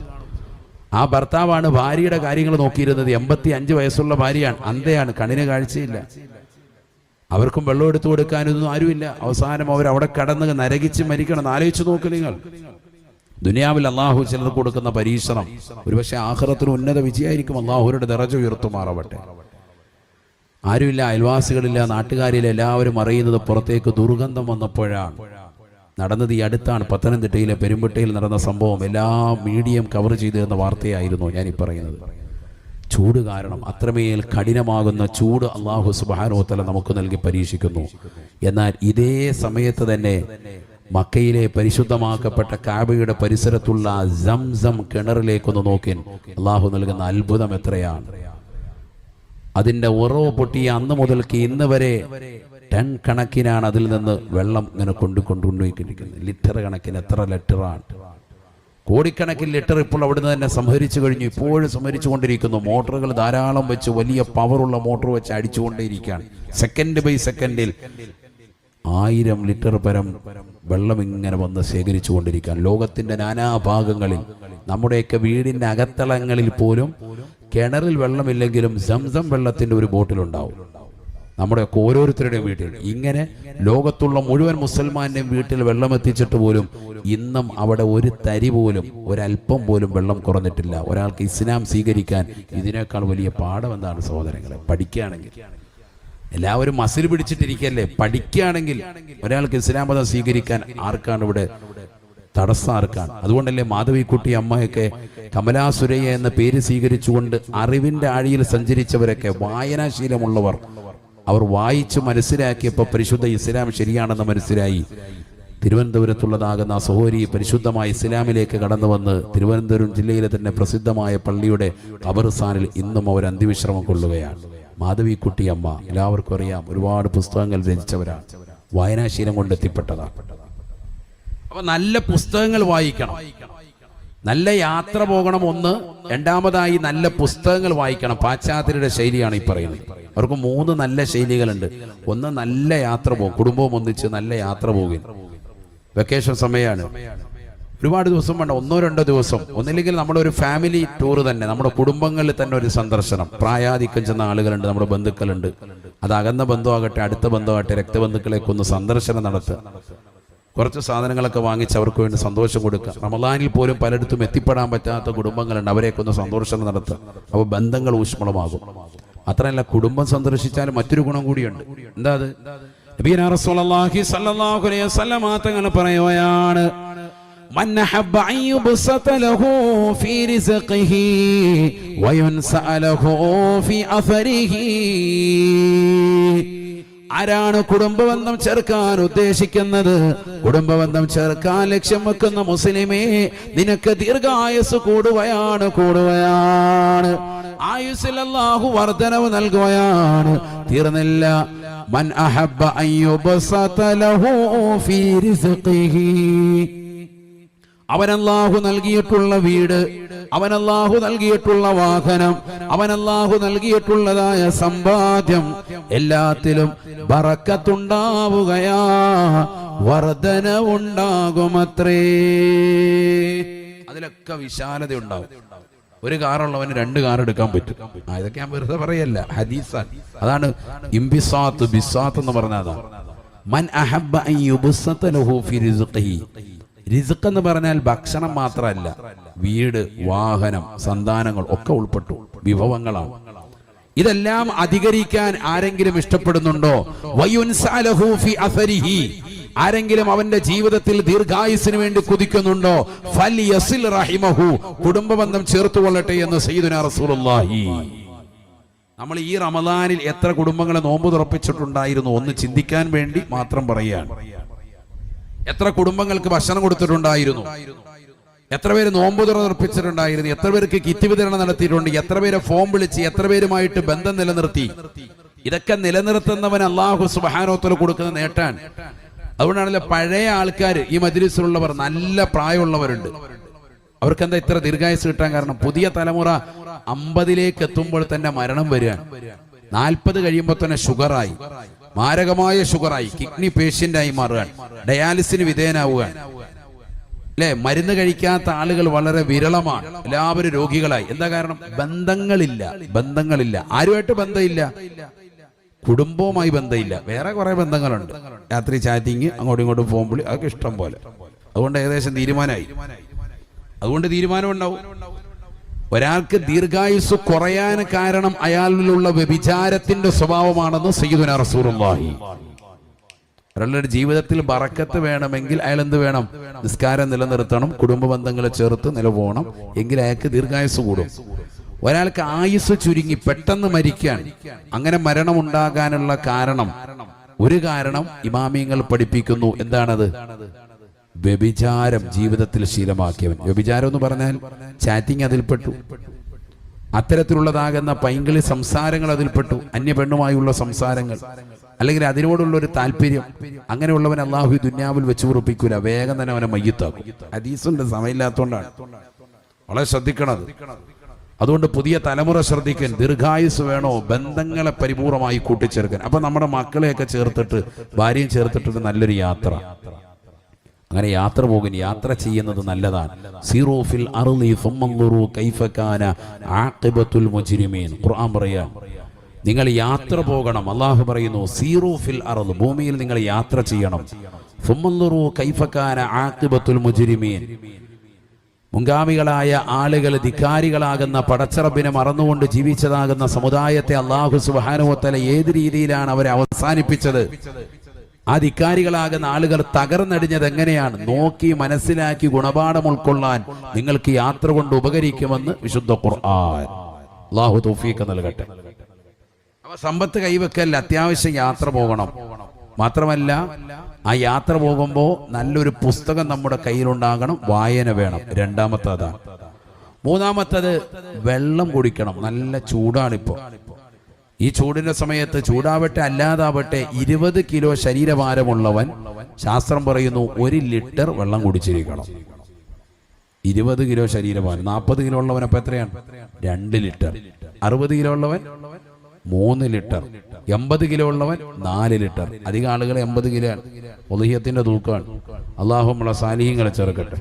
ആ ഭർത്താവാണ് ഭാര്യയുടെ കാര്യങ്ങൾ നോക്കിയിരുന്നത്. 85 വയസ്സുള്ള ഭാര്യയാണ്, അന്ധയാണ്, കണ്ണിന് കാഴ്ചയില്ല. അവർക്കും വെള്ളം എടുത്തു കൊടുക്കാനൊന്നും ആരുമില്ല. അവസാനം അവർ അവിടെ കടന്ന് നരകിച്ച് മരിക്കണം. ആലോചിച്ച് നോക്ക് നിങ്ങൾ. ദുനിയാവിൽ അള്ളാഹു ചിലർ കൊടുക്കുന്ന പരീക്ഷണം ഒരുപക്ഷെ ആഖിറത്തിന് ഉന്നത വിജയമായിരിക്കും. അള്ളാഹുരുടെ ദറജ ഉയർത്തുമാറാവട്ടെ. ആരുമില്ല, അയൽവാസികളില്ല, നാട്ടുകാരില്ല, എല്ലാവരും അറിയുന്നത് പുറത്തേക്ക് ദുർഗന്ധം വന്നപ്പോഴാണ്. നടന്നത് ഈ അടുത്താണ്. പത്തനംതിട്ടയിലെ പെരുമ്പട്ടയിൽ നടന്ന സംഭവം എല്ലാ മീഡിയയും കവർ ചെയ്തു എന്ന വാർത്തയായിരുന്നു ഞാനീ പറയുന്നത്. ചൂട് കാരണം, അത്രമേൽ കഠിനമാകുന്ന ചൂട് അല്ലാഹു സുബ്ഹാനഹു വ തആല നമുക്ക് നൽകി പരീക്ഷിക്കുന്നു. എന്നാൽ ഇതേ സമയത്ത് തന്നെ മക്കയിലെ പരിശുദ്ധമാക്കപ്പെട്ട കാബയുടെ പരിസരത്തുള്ള സംസം കിണറിലേക്കൊന്ന് നോക്കിൻ. അല്ലാഹു നൽകുന്ന അത്ഭുതം എത്രയാണ്! അതിൻ്റെ ഉറവ് പൊട്ടിയ അന്ന് മുതൽക്ക് ഇന്ന് വരെ ടൺ കണക്കിനാണ് അതിൽ നിന്ന് വെള്ളം ഇങ്ങനെ കൊണ്ടുപോയിക്കൊണ്ടിരിക്കുന്നത്. ലിറ്റർ കണക്കിന്. എത്ര ലിറ്ററാണ്? കോടിക്കണക്കിന് ലിറ്റർ ഇപ്പോൾ അവിടുന്ന് തന്നെ സംഭരിച്ചു കഴിഞ്ഞു. ഇപ്പോഴും സംഭരിച്ചു കൊണ്ടിരിക്കുന്നു. മോട്ടറുകൾ ധാരാളം വെച്ച്, വലിയ പവറുള്ള മോട്ടോർ വെച്ച് അടിച്ചുകൊണ്ടേയിരിക്കുകയാണ്. സെക്കൻഡ് ബൈ സെക്കൻഡിൽ 1000 ലിറ്റർ പരം വെള്ളം ഇങ്ങനെ വന്ന് ശേഖരിച്ചു കൊണ്ടിരിക്കുകയാണ്. ലോകത്തിന്റെ നാനാഭാഗങ്ങളിൽ, നമ്മുടെയൊക്കെ വീടിന്റെ അകത്തളങ്ങളിൽ പോലും കിണറിൽ വെള്ളമില്ലെങ്കിലും സംസം വെള്ളത്തിന്റെ ഒരു ബോട്ടിലുണ്ടാവും. നമ്മുടെയൊക്കെ ഓരോരുത്തരുടെയും വീട്ടിൽ. ഇങ്ങനെ ലോകത്തുള്ള മുഴുവൻ മുസൽമാന്റെയും വീട്ടിൽ വെള്ളം എത്തിച്ചിട്ട് പോലും ഇന്നും അവിടെ ഒരു തരി പോലും, ഒരല്പം പോലും വെള്ളം കുറഞ്ഞിട്ടില്ല. ഒരാൾക്ക് ഇസ്ലാം സ്വീകരിക്കാൻ ഇതിനേക്കാൾ വലിയ പാഠം എന്താണ് സഹോദരങ്ങളെ? പഠിക്കുകയാണെങ്കിൽ എല്ലാവരും മസിൽ പിടിച്ചിട്ടിരിക്കല്ലേ. പഠിക്കുകയാണെങ്കിൽ ഒരാൾക്ക് ഇസ്ലാം മതം സ്വീകരിക്കാൻ ആർക്കാണ് ഇവിടെ തടസ്സം? ആർക്കാണ്? അതുകൊണ്ടല്ലേ മാധവിക്കുട്ടി അമ്മയൊക്കെ കമലാസുരയ്യ എന്ന പേര് സ്വീകരിച്ചുകൊണ്ട് അറിവിന്റെ ആഴിയിൽ സഞ്ചരിച്ചവരൊക്കെ, വായനാശീലമുള്ളവർ, അവർ വായിച്ച് മനസ്സിലാക്കിയപ്പോൾ പരിശുദ്ധ ഇസ്ലാം ശരിയാണെന്ന് മനസ്സിലായി. തിരുവനന്തപുരത്തുള്ളതാകുന്ന ആ സഹോദരി പരിശുദ്ധമായ ഇസ്ലാമിലേക്ക് കടന്നു വന്ന് തിരുവനന്തപുരം ജില്ലയിലെ തന്നെ പ്രസിദ്ധമായ പള്ളിയുടെ ഖബർസ്ഥാനിൽ ഇന്നും അവർ അന്ത്യവിശ്രമം കൊള്ളുകയാണ്. മാധവിക്കുട്ടി അമ്മ എല്ലാവർക്കും അറിയാം. ഒരുപാട് പുസ്തകങ്ങൾ രചിച്ചവരാണ്. വായനാശീലം കൊണ്ട് എത്തിപ്പെട്ടതാണ്. അപ്പൊ നല്ല പുസ്തകങ്ങൾ വായിക്കണം, നല്ല യാത്ര പോകണം. ഒന്ന്. രണ്ടാമതായി നല്ല പുസ്തകങ്ങൾ വായിക്കണം. പാശ്ചാത്യരുടെ ശൈലിയാണ് ഈ പറയുന്നത്. അവർക്ക് 3 നല്ല ശൈലികളുണ്ട്. ഒന്ന്, നല്ല യാത്ര പോകും. കുടുംബവും ഒന്നിച്ച് നല്ല യാത്ര പോകും. വെക്കേഷൻ സമയമാണ്. ഒരുപാട് ദിവസം വേണ്ട, 1-2 ദിവസം. ഒന്നില്ലെങ്കിൽ നമ്മുടെ ഒരു ഫാമിലി ടൂർ തന്നെ, നമ്മുടെ കുടുംബങ്ങളിൽ തന്നെ ഒരു സന്ദർശനം. പ്രായാധിക്യം ചെന്ന ആളുകളുണ്ട്, നമ്മുടെ ബന്ധുക്കളുണ്ട്. അത് അകന്ന ബന്ധുവാകട്ടെ, അടുത്ത ബന്ധുവാകട്ടെ, രക്തബന്ധുക്കളേക്ക് ഒന്ന് സന്ദർശനം നടത്തുക. കുറച്ച് സാധനങ്ങളൊക്കെ വാങ്ങിച്ച് അവർക്ക് വേണ്ടി സന്തോഷം കൊടുക്കുക. റമളാനിൽ പോലും പലയിടത്തും എത്തിപ്പെടാൻ പറ്റാത്ത കുടുംബങ്ങളുണ്ട്, അവരെയൊക്കെ സന്തോഷം നടത്തുക. അപ്പോൾ ബന്ധങ്ങൾ ഊഷ്മളമാകും. മാത്രമല്ല, കുടുംബം സന്ദർശിച്ചാൽ മറ്റൊരു ഗുണം കൂടിയുണ്ട്. എന്താ അത്? നബിയനാ റസൂലുള്ളാഹി സ്വല്ലല്ലാഹു അലൈഹി വസല്ലം തങ്ങൾ പറയുകയാണ്, മൻ അഹബ്ബ അൻ യുബ്സത ലഹു ഫീ റിസ്ഖിഹി വയുൻസഅ ലഹു ഫീ അഫരിഹി. ആരാണ് കുടുംബബന്ധം ചേർക്കാൻ ഉദ്ദേശിക്കുന്നത്, കുടുംബബന്ധം ചേർക്കാൻ ലക്ഷ്യം വെക്കുന്ന മുസ്ലിമേ, നിനക്ക് ദീർഘായുസ് കൂടുകയാണ്. ആയുസ്സിൽ അല്ലാഹു വർദ്ധനവ് നൽകുകയാണ്. തീർന്നില്ല. മൻ അഹബ്ബ അൻ യുബ്സത ലഹു ഫീ റിസ്ഖിഹി. അവൻ അല്ലാഹു നൽകിയിട്ടുള്ള വീട്, അവൻ അല്ലാഹു നൽകിയിട്ടുള്ള വാഹനം, അവൻ അല്ലാഹു നൽകിയിട്ടുള്ളതായ സമ്പാദ്യം, എല്ലാത്തിലും ബറക്കത്തുണ്ടാവുകയാ, വർധനവുണ്ടാകുമത്രേ. അതിലൊക്കെ വിശാലത ഉണ്ടാവും. ഒരു കാറുള്ളവന് 2 കാർ എടുക്കാൻ പറ്റും. ഇതൊക്കെ ഞാൻ വെറുതെ പറയല്ല, ഹദീസാണ്. അതാണ് ഇംബിസാത്ത്, ബിസാത്ത് എന്ന് പറഞ്ഞതാണ്. മൻ അഹബ്ബ അൻ യുബ്സത ലഹു ഫീ റിസ്ഖിഹി. റിസ്ഖ് എന്ന് പറഞ്ഞാൽ ഭക്ഷണം മാത്രമല്ല, വീട്, വാഹനം, സന്താനങ്ങൾ ഒക്കെ ഉൾപ്പെട്ടു, വിഭവങ്ങളാണ്. ഇതെല്ലാം അധികരിക്കാൻ ആരെങ്കിലും ഇഷ്ടപ്പെടുന്നുണ്ടോ? വയുൻസഅ ലഹു ഫീ അഫരിഹി. ആരെങ്കിലും അവന്റെ ജീവിതത്തിൽ ദീർഘായുസിന് വേണ്ടി കുതിക്കുന്നുണ്ടോ? ഫൽയസിൽ റഹിമഹു. കുടുംബബന്ധം ചേർത്തുകൊള്ളട്ടെ എന്ന് സയ്യിദുനാ റസൂലുള്ളാഹി. നമ്മൾ ഈ റമദാനിൽ എത്ര കുടുംബങ്ങളെ നോമ്പ് തുറപ്പിച്ചിട്ടുണ്ടായിരുന്നു ഒന്ന് ചിന്തിക്കാൻ വേണ്ടി മാത്രം പറയുകയാണ്. എത്ര കുടുംബങ്ങൾക്ക് ഭക്ഷണം കൊടുത്തിട്ടുണ്ടായിരുന്നു, എത്ര പേര് നോമ്പ് തുറപ്പിച്ചിട്ടുണ്ടായിരുന്നു, എത്ര പേർക്ക് കിറ്റ് വിതരണം നടത്തിയിട്ടുണ്ട്, എത്ര പേരെ ഫോൺ വിളിച്ച്, എത്ര പേരുമായിട്ട് ബന്ധം നിലനിർത്തി. ഇതൊക്കെ നിലനിർത്തുന്നവൻ അല്ലാഹു സുബ്ഹാനഹു വ തആല കൊടുക്കുന്ന നേട്ടാൻ. അതുകൊണ്ടാണല്ലോ പഴയ ആൾക്കാർ ഈ മജ്‌ലിസിലുള്ളവർ നല്ല പ്രായമുള്ളവരുണ്ട്. അവർക്ക് എന്താ ഇത്ര ദീർഘായുസ് കിട്ടാൻ കാരണം? പുതിയ തലമുറ 50ലേക്ക് എത്തുമ്പോൾ തന്നെ മരണം വരികയാണ്. 40 കഴിയുമ്പോൾ തന്നെ ഷുഗറായി, മാരകമായ ഷുഗറായി, കിഡ്നി പേഷ്യന്റായി മാറുകയാണ്, ഡയാലിസിന് വിധേയനാവുകയാണ്. അല്ലെ, മരുന്ന് കഴിക്കാത്ത ആളുകൾ വളരെ വിരളമാണ്. എല്ലാവരും രോഗികളായി. എന്താ കാരണം? ബന്ധങ്ങളില്ല. ആരുമായിട്ട് ബന്ധമില്ല, കുടുംബവുമായി ബന്ധമില്ല. വേറെ കുറെ ബന്ധങ്ങളുണ്ട്, രാത്രി ചാറ്റിങ്, അങ്ങോട്ടും ഇങ്ങോട്ടും ഫോൺ വിളി, അതൊക്കെ ഇഷ്ടം പോലെ. അതുകൊണ്ട് ഏകദേശം തീരുമാനമായി. അതുകൊണ്ട് തീരുമാനം ഉണ്ടാവും. ഒരാൾക്ക് ദീർഘായുസ് കുറയാൻ കാരണം അയാളിലുള്ള വ്യഭിചാരത്തിന്റെ സ്വഭാവമാണെന്ന് സയ്യിദുനാ റസൂലുള്ളാഹി. ഒരാളുടെ ജീവിതത്തിൽ ബറക്കത്ത് വേണമെങ്കിൽ അയാൾ എന്ത് വേണം? നിസ്കാരം നിലനിർത്തണം, കുടുംബ ബന്ധങ്ങളെ ചേർത്ത് നിലപോകണം, എങ്കിൽ അയാൾക്ക് ദീർഘായുസ് കൂടും. ഒരാൾക്ക് ആയുസ് ചുരുങ്ങി പെട്ടെന്ന് മരിക്കാൻ, അങ്ങനെ മരണമുണ്ടാകാനുള്ള ഒരു കാരണം ഇമാമിയങ്ങൾ പഠിപ്പിക്കുന്നു. എന്താണത്? വ്യഭിചാരം ജീവിതത്തിൽ ശീലമാക്കിയവൻ. വ്യഭിചാരം എന്ന് പറഞ്ഞാൽ ചാറ്റിംഗ് അതിൽപ്പെട്ടു, അത്തരത്തിലുള്ളതാകുന്ന പൈങ്കിളി സംസാരങ്ങൾ അതിൽപ്പെട്ടു, അന്യ പെണ്ണുമായുള്ള സംസാരങ്ങൾ, അല്ലെങ്കിൽ അതിനോടുള്ള ഒരു താല്പര്യം. അങ്ങനെയുള്ളവൻ അല്ലാഹു ദുനിയാവിൽ വെച്ച് ഉറപ്പിക്കൂല, വേഗം തന്നെ അവനെ മയ്യിത്താക്കും. ഹദീസുണ്ട്, സമയമില്ലാത്തതുകൊണ്ടാണ്. വളരെ ശ്രദ്ധിക്കണത്. അതുകൊണ്ട് പുതിയ തലമുറ ശ്രദ്ധിക്കാൻ. ദീർഘായുസ് വേണോ? ബന്ധങ്ങളെ പരിപൂർണമായി കൂട്ടിച്ചേർക്കാൻ. അപ്പൊ നമ്മുടെ മക്കളെയൊക്കെ ചേർത്തിട്ട്, ഭാര്യയും ചേർത്തിട്ട് നല്ലൊരു യാത്ര, അങ്ങനെ യാത്ര പോകും. യാത്ര ചെയ്യുന്നത് നല്ലതാണ്. സീറൂ ഫിൽ അർളി ഫൻദുറൂ കൈഫ കാന ആഖിബത്തുൽ മുജ്രിമീൻ. ഖുർആൻ പറയാൻ, നിങ്ങൾ യാത്ര പോകണം. അല്ലാഹു പറയുന്നു, സീറൂ ഫിൽ അർള്, ഭൂമിയിൽ നിങ്ങൾ യാത്ര ചെയ്യണം. ഫൻദുറൂ കൈഫ കാന ആഖിബത്തുൽ മുജ്രിമീൻ. മുൻഗാമികളായ ആളുകൾ, ധിക്കാരികളാകുന്ന പടച്ചറബിനെ മറന്നുകൊണ്ട് ജീവിച്ചതാകുന്ന സമുദായത്തെ അല്ലാഹു സുബ്ഹാനഹു വ തആല ഏത് രീതിയിലാണ് അവരെ അവസാനിപ്പിച്ചത്? ആ ധിക്കാരികളാകുന്ന ആളുകൾ തകർന്നടിഞ്ഞത് എങ്ങനെയാണ്? നോക്കി മനസ്സിലാക്കി ഗുണപാഠം ഉൾക്കൊള്ളാൻ നിങ്ങൾക്ക് യാത്ര കൊണ്ട് ഉപകരിക്കുമെന്ന് വിശുദ്ധ ഖുർആൻ. അല്ലാഹു തൗഫീഖ് നൽകട്ടെ. അവ സമ്പത്ത് കൈവെക്കല്ല, അത്യാവശ്യം യാത്ര പോകണം. മാത്രമല്ല, ആ യാത്ര പോകുമ്പോൾ നല്ലൊരു പുസ്തകം നമ്മുടെ കയ്യിലുണ്ടാകണം, വായന വേണം. രണ്ടാമത്തത്. മൂന്നാമത്തത്, വെള്ളം കുടിക്കണം. നല്ല ചൂടാണിപ്പോ. ഈ ചൂടിന്റെ സമയത്ത്, ചൂടാവട്ടെ അല്ലാതാവട്ടെ, 20 കിലോ ശരീരഭാരമുള്ളവൻ ശാസ്ത്രം പറയുന്നു 1 ലിറ്റർ വെള്ളം കുടിച്ചിരിക്കണം. 20 കിലോ ശരീരഭാരം. 40 കിലോ ഉള്ളവൻ അപ്പൊ എത്രയാണ്? 2 ലിറ്റർ. 60 കിലോ ഉള്ളവൻ 3 ലിറ്റർ. 80 കിലോ ഉള്ളവൻ 4 ലിറ്റർ. അധികം ആളുകൾ 80 കിലോ ആണ്. ഉളിഹ്യത്തിന്റെ തൂക്കമാണ്. അല്ലാഹു നമ്മളെ സാലിഹീങ്ങളെ ചേർക്കട്ടെ.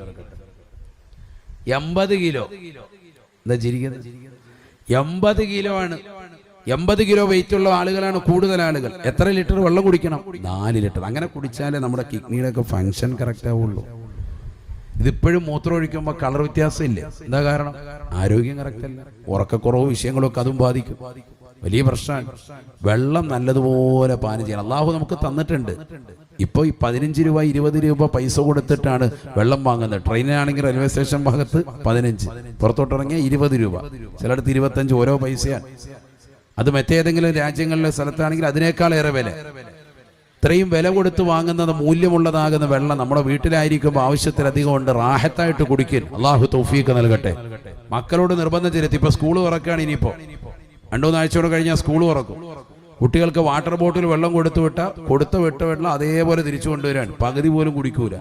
80 കിലോ. എന്താ ചിരിക്കുന്നത്? 80 കിലോ ആണ്. 80 കിലോ വെയിറ്റ് ഉള്ള ആളുകളാണ് കൂടുതൽ ആളുകൾ. എത്ര ലിറ്റർ വെള്ളം കുടിക്കണം? 4 ലിറ്റർ. അങ്ങനെ കുടിച്ചാലേ നമ്മുടെ കിഡ്നിയുടെ ഒക്കെ ഫങ്ഷൻ കറക്റ്റ് ആവുള്ളൂ. ഇതിപ്പോഴും മൂത്രം ഒഴിക്കുമ്പോൾ കളർ വ്യത്യാസം ഇല്ല. എന്താ കാരണം? ആരോഗ്യം കറക്റ്റ് അല്ല. ഉറക്കക്കുറവ് വിഷയങ്ങളൊക്കെ അതും ബാധിക്കും. വലിയ പ്രശ്നമാണ്. വെള്ളം നല്ലതുപോലെ പാനം ചെയ്യണം. അല്ലാഹു നമുക്ക് തന്നിട്ടുണ്ട്. ഇപ്പൊ ഈ 15 രൂപ 20 രൂപ പൈസ കൊടുത്തിട്ടാണ് വെള്ളം വാങ്ങുന്നത്. ട്രെയിനാണെങ്കിൽ റെയിൽവേ സ്റ്റേഷൻ ഭാഗത്ത് 15, പുറത്തോട്ടിറങ്ങിയ 20 രൂപ, ചിലടത്ത് 25. ഓരോ പൈസയാണ്. അത് മറ്റേതെങ്കിലും രാജ്യങ്ങളിലെ സ്ഥലത്താണെങ്കിൽ അതിനേക്കാൾ ഏറെ വില. ഇത്രയും വില കൊടുത്ത് വാങ്ങുന്നത് മൂല്യമുള്ളതാകുന്ന വെള്ളം നമ്മുടെ വീട്ടിലായിരിക്കുമ്പോൾ ആവശ്യത്തിലധികം ഉണ്ട്. റാഹത്തായിട്ട് കുടിക്കൽ. അല്ലാഹു തൗഫീഖ് നൽകട്ടെ. മക്കളോട് നിർബന്ധം ചെലുത്തി. ഇപ്പൊ സ്കൂൾ തുറക്കുകയാണ്. ഇനിയിപ്പോ 2-3 ആഴ്ചയോടെ കഴിഞ്ഞാൽ സ്കൂൾ തുറക്കും. കുട്ടികൾക്ക് വാട്ടർ ബോട്ടിൽ വെള്ളം കൊടുത്ത വെള്ളം അതേപോലെ തിരിച്ചു കൊണ്ടുവരാൻ, പകുതി പോലും കുടിക്കൂല.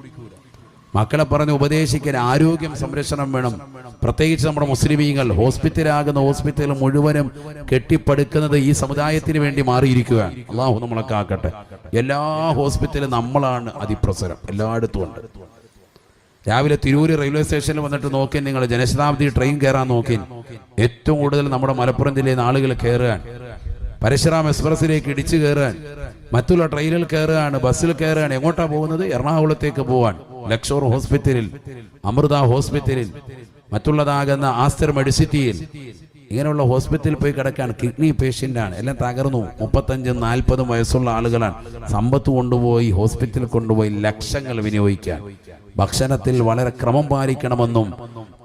മക്കളെ പറഞ്ഞ് ഉപദേശിക്കാൻ. ആരോഗ്യം സംരക്ഷണം വേണം. പ്രത്യേകിച്ച് നമ്മുടെ മുസ്ലിമീങ്ങൾ ഹോസ്പിറ്റലാകുന്ന ഹോസ്പിറ്റൽ മുഴുവനും കെട്ടിപ്പടുക്കുന്നത് ഈ സമുദായത്തിന് വേണ്ടി മാറിയിരിക്കുകയാണ്. അല്ലാഹു നമ്മളെ കാക്കട്ടെ. എല്ലാ ഹോസ്പിറ്റലും നമ്മളാണ് അതിപ്രസരം, എല്ലായിടത്തും ഉണ്ട്. രാവിലെ തിരൂര് റെയിൽവേ സ്റ്റേഷനിൽ വന്നിട്ട് നോക്കി, നിങ്ങൾ ജനശതാബ്ദി ട്രെയിൻ കയറാൻ നോക്കി, ഏറ്റവും കൂടുതൽ നമ്മുടെ മലപ്പുറം ജില്ലയിൽ നിന്ന് ആളുകൾ കയറുകയാണ്. പരശുറാം എക്സ്പ്രസിലേക്ക് ഇടിച്ചു കയറാൻ, മറ്റുള്ള ട്രെയിനിൽ കയറുകയാണ്, ബസ്സിൽ കയറുകയാണ്. എങ്ങോട്ടാ പോകുന്നത്? എറണാകുളത്തേക്ക് പോവാൻ. ലക്ഷോർ ഹോസ്പിറ്റലിൽ, അമൃത ഹോസ്പിറ്റലിൽ, മറ്റുള്ളതാകുന്ന ആസ്റ്റർ മെഡിസിറ്റിയിൽ, ഇങ്ങനെയുള്ള ഹോസ്പിറ്റലിൽ പോയി കിടക്കാൻ. കിഡ്നി പേഷ്യൻ്റാണ്, എല്ലാം തകർന്നു. 35-40 വയസ്സുള്ള ആളുകളാണ്. സമ്പത്ത് കൊണ്ടുപോയി ഹോസ്പിറ്റലിൽ കൊണ്ടുപോയി ലക്ഷങ്ങൾ വിനിയോഗിക്കാൻ. ഭക്ഷണത്തിൽ വളരെ ക്രമം പാലിക്കണമെന്നും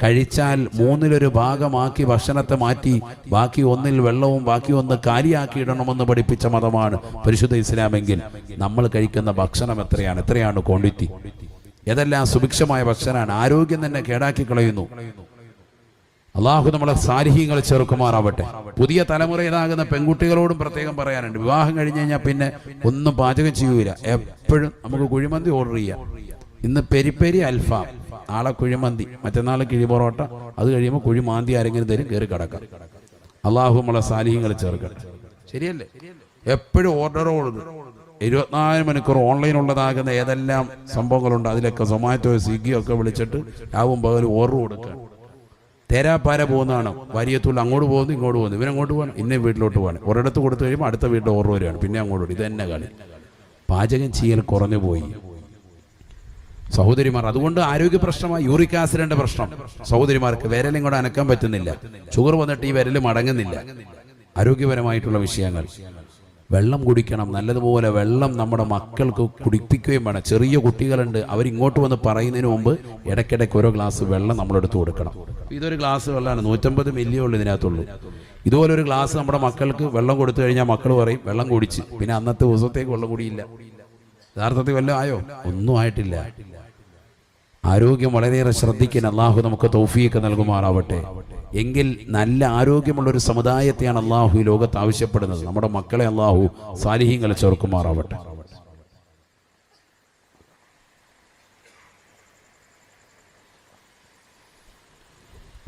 കഴിച്ചാൽ മൂന്നിലൊരു ഭാഗമാക്കി ഭക്ഷണത്തെ മാറ്റി ബാക്കി ഒന്നിൽ വെള്ളവും ബാക്കി ഒന്ന് കാലിയാക്കി ഇടണമെന്ന് പഠിപ്പിച്ച മതമാണ് പരിശുദ്ധ ഇസ്ലാമെങ്കിൽ നമ്മൾ കഴിക്കുന്ന ഭക്ഷണം എത്രയാണ് ക്വാണ്ടിറ്റി? ഏതെല്ലാം സുഭിക്ഷമായ ഭക്ഷണമാണ്, ആരോഗ്യം തന്നെ കേടാക്കി കളയുന്നു. അള്ളാഹു നമ്മളെ സാലിഹീങ്ങൾ ചേർക്കുമാറാവട്ടെ. പുതിയ തലമുറയിലാകുന്ന പെൺകുട്ടികളോടും പ്രത്യേകം പറയാനുണ്ട്, വിവാഹം കഴിഞ്ഞ് കഴിഞ്ഞാൽ പിന്നെ ഒന്നും പാചകം ചെയ്യൂല. എപ്പോഴും നമുക്ക് കുഴിമന്തി ഓർഡർ ചെയ്യാം. ഇന്ന് പെരി അൽഫാം, നാളെ കുഴിമന്തി, മറ്റന്നാൾ കിഴി പൊറോട്ട, അത് കഴിയുമ്പോൾ കുഴിമാന്തി ആരെങ്കിലും തരും, കയറി കിടക്കാം. അള്ളാഹു നമ്മളെ സാലിഹീങ്ങൾ ചേർക്കട്ടെ. ശരിയല്ലേ? എപ്പോഴും ഓർഡറോട് 24 മണിക്കൂർ ഓൺലൈൻ ഉള്ളതാകുന്ന ഏതെല്ലാം സംഭവങ്ങളുണ്ട് അതിലൊക്കെ സൊമാറ്റോ സ്വിഗ്ഗിയോ ഒക്കെ വിളിച്ചിട്ട് ആവും പകലും ഓർഡർ കൊടുക്കുക. തേരാപ്പാര പോകുന്നതാണ്, വാരിയത്തുള്ള അങ്ങോട്ട് പോകുന്നു ഇങ്ങോട്ട് പോകുന്നു, ഇവരങ്ങോട്ട് പോകണം, ഇന്ന വീട്ടിലോട്ട് പോകണം. ഒരിടത്ത് കൊടുത്തു കഴിയുമ്പോൾ അടുത്ത വീട്ടിൽ ഓർഡർ വരികയാണ്, പിന്നെ അങ്ങോട്ട് പോകും. ഇത് തന്നെ കളി. പാചകം ചെയ്യൽ കുറഞ്ഞു പോയി സഹോദരിമാർ. അതുകൊണ്ട് ആരോഗ്യ പ്രശ്നമായി യൂറിക് ആസിഡിന്റെ പ്രശ്നം സഹോദരിമാർക്ക്. വിരലും കൂടെ അനക്കാൻ പറ്റുന്നില്ല, ഷുഗർ വന്നിട്ട് ഈ വിരൽ മടങ്ങുന്നില്ല. ആരോഗ്യപരമായിട്ടുള്ള വിഷയങ്ങൾ. വെള്ളം കുടിക്കണം, നല്ലതുപോലെ വെള്ളം നമ്മുടെ മക്കൾക്ക് കുടിപ്പിക്കുകയും വേണം. ചെറിയ കുട്ടികളുണ്ട്, അവരിങ്ങോട്ട് വന്ന് പറയുന്നതിന് മുമ്പ് ഇടയ്ക്കിടയ്ക്ക് ഓരോ ഗ്ലാസ് വെള്ളം നമ്മളെടുത്ത് കൊടുക്കണം. ഇതൊരു ഗ്ലാസ് വെള്ളമാണ്, 150 മില്ലിയേ ഉള്ളൂ ഇതിനകത്തുള്ളൂ. ഇതുപോലെ ഒരു ഗ്ലാസ് നമ്മുടെ മക്കൾക്ക് വെള്ളം കൊടുത്തു കഴിഞ്ഞാൽ മക്കൾ പറയും വെള്ളം കുടിച്ച്, പിന്നെ അന്നത്തെ ദിവസത്തേക്ക് വെള്ളം കുടിയില്ല. യഥാർത്ഥത്തിൽ വല്ലതും ആയോ? ഒന്നും ആയിട്ടില്ല. ആരോഗ്യം വളരെയേറെ ശ്രദ്ധിക്കാൻ അള്ളാഹു നമുക്ക് തൗഫീഖ് നൽകുമാറാവട്ടെ. എങ്കിൽ നല്ല ആരോഗ്യമുള്ളൊരു സമുദായത്തെയാണ് അള്ളാഹു ഈ ലോകത്ത് ആവശ്യപ്പെടുന്നത്. നമ്മുടെ മക്കളെ അള്ളാഹു സാലിഹീങ്ങളെ ചേർക്കുമാറാവട്ടെ.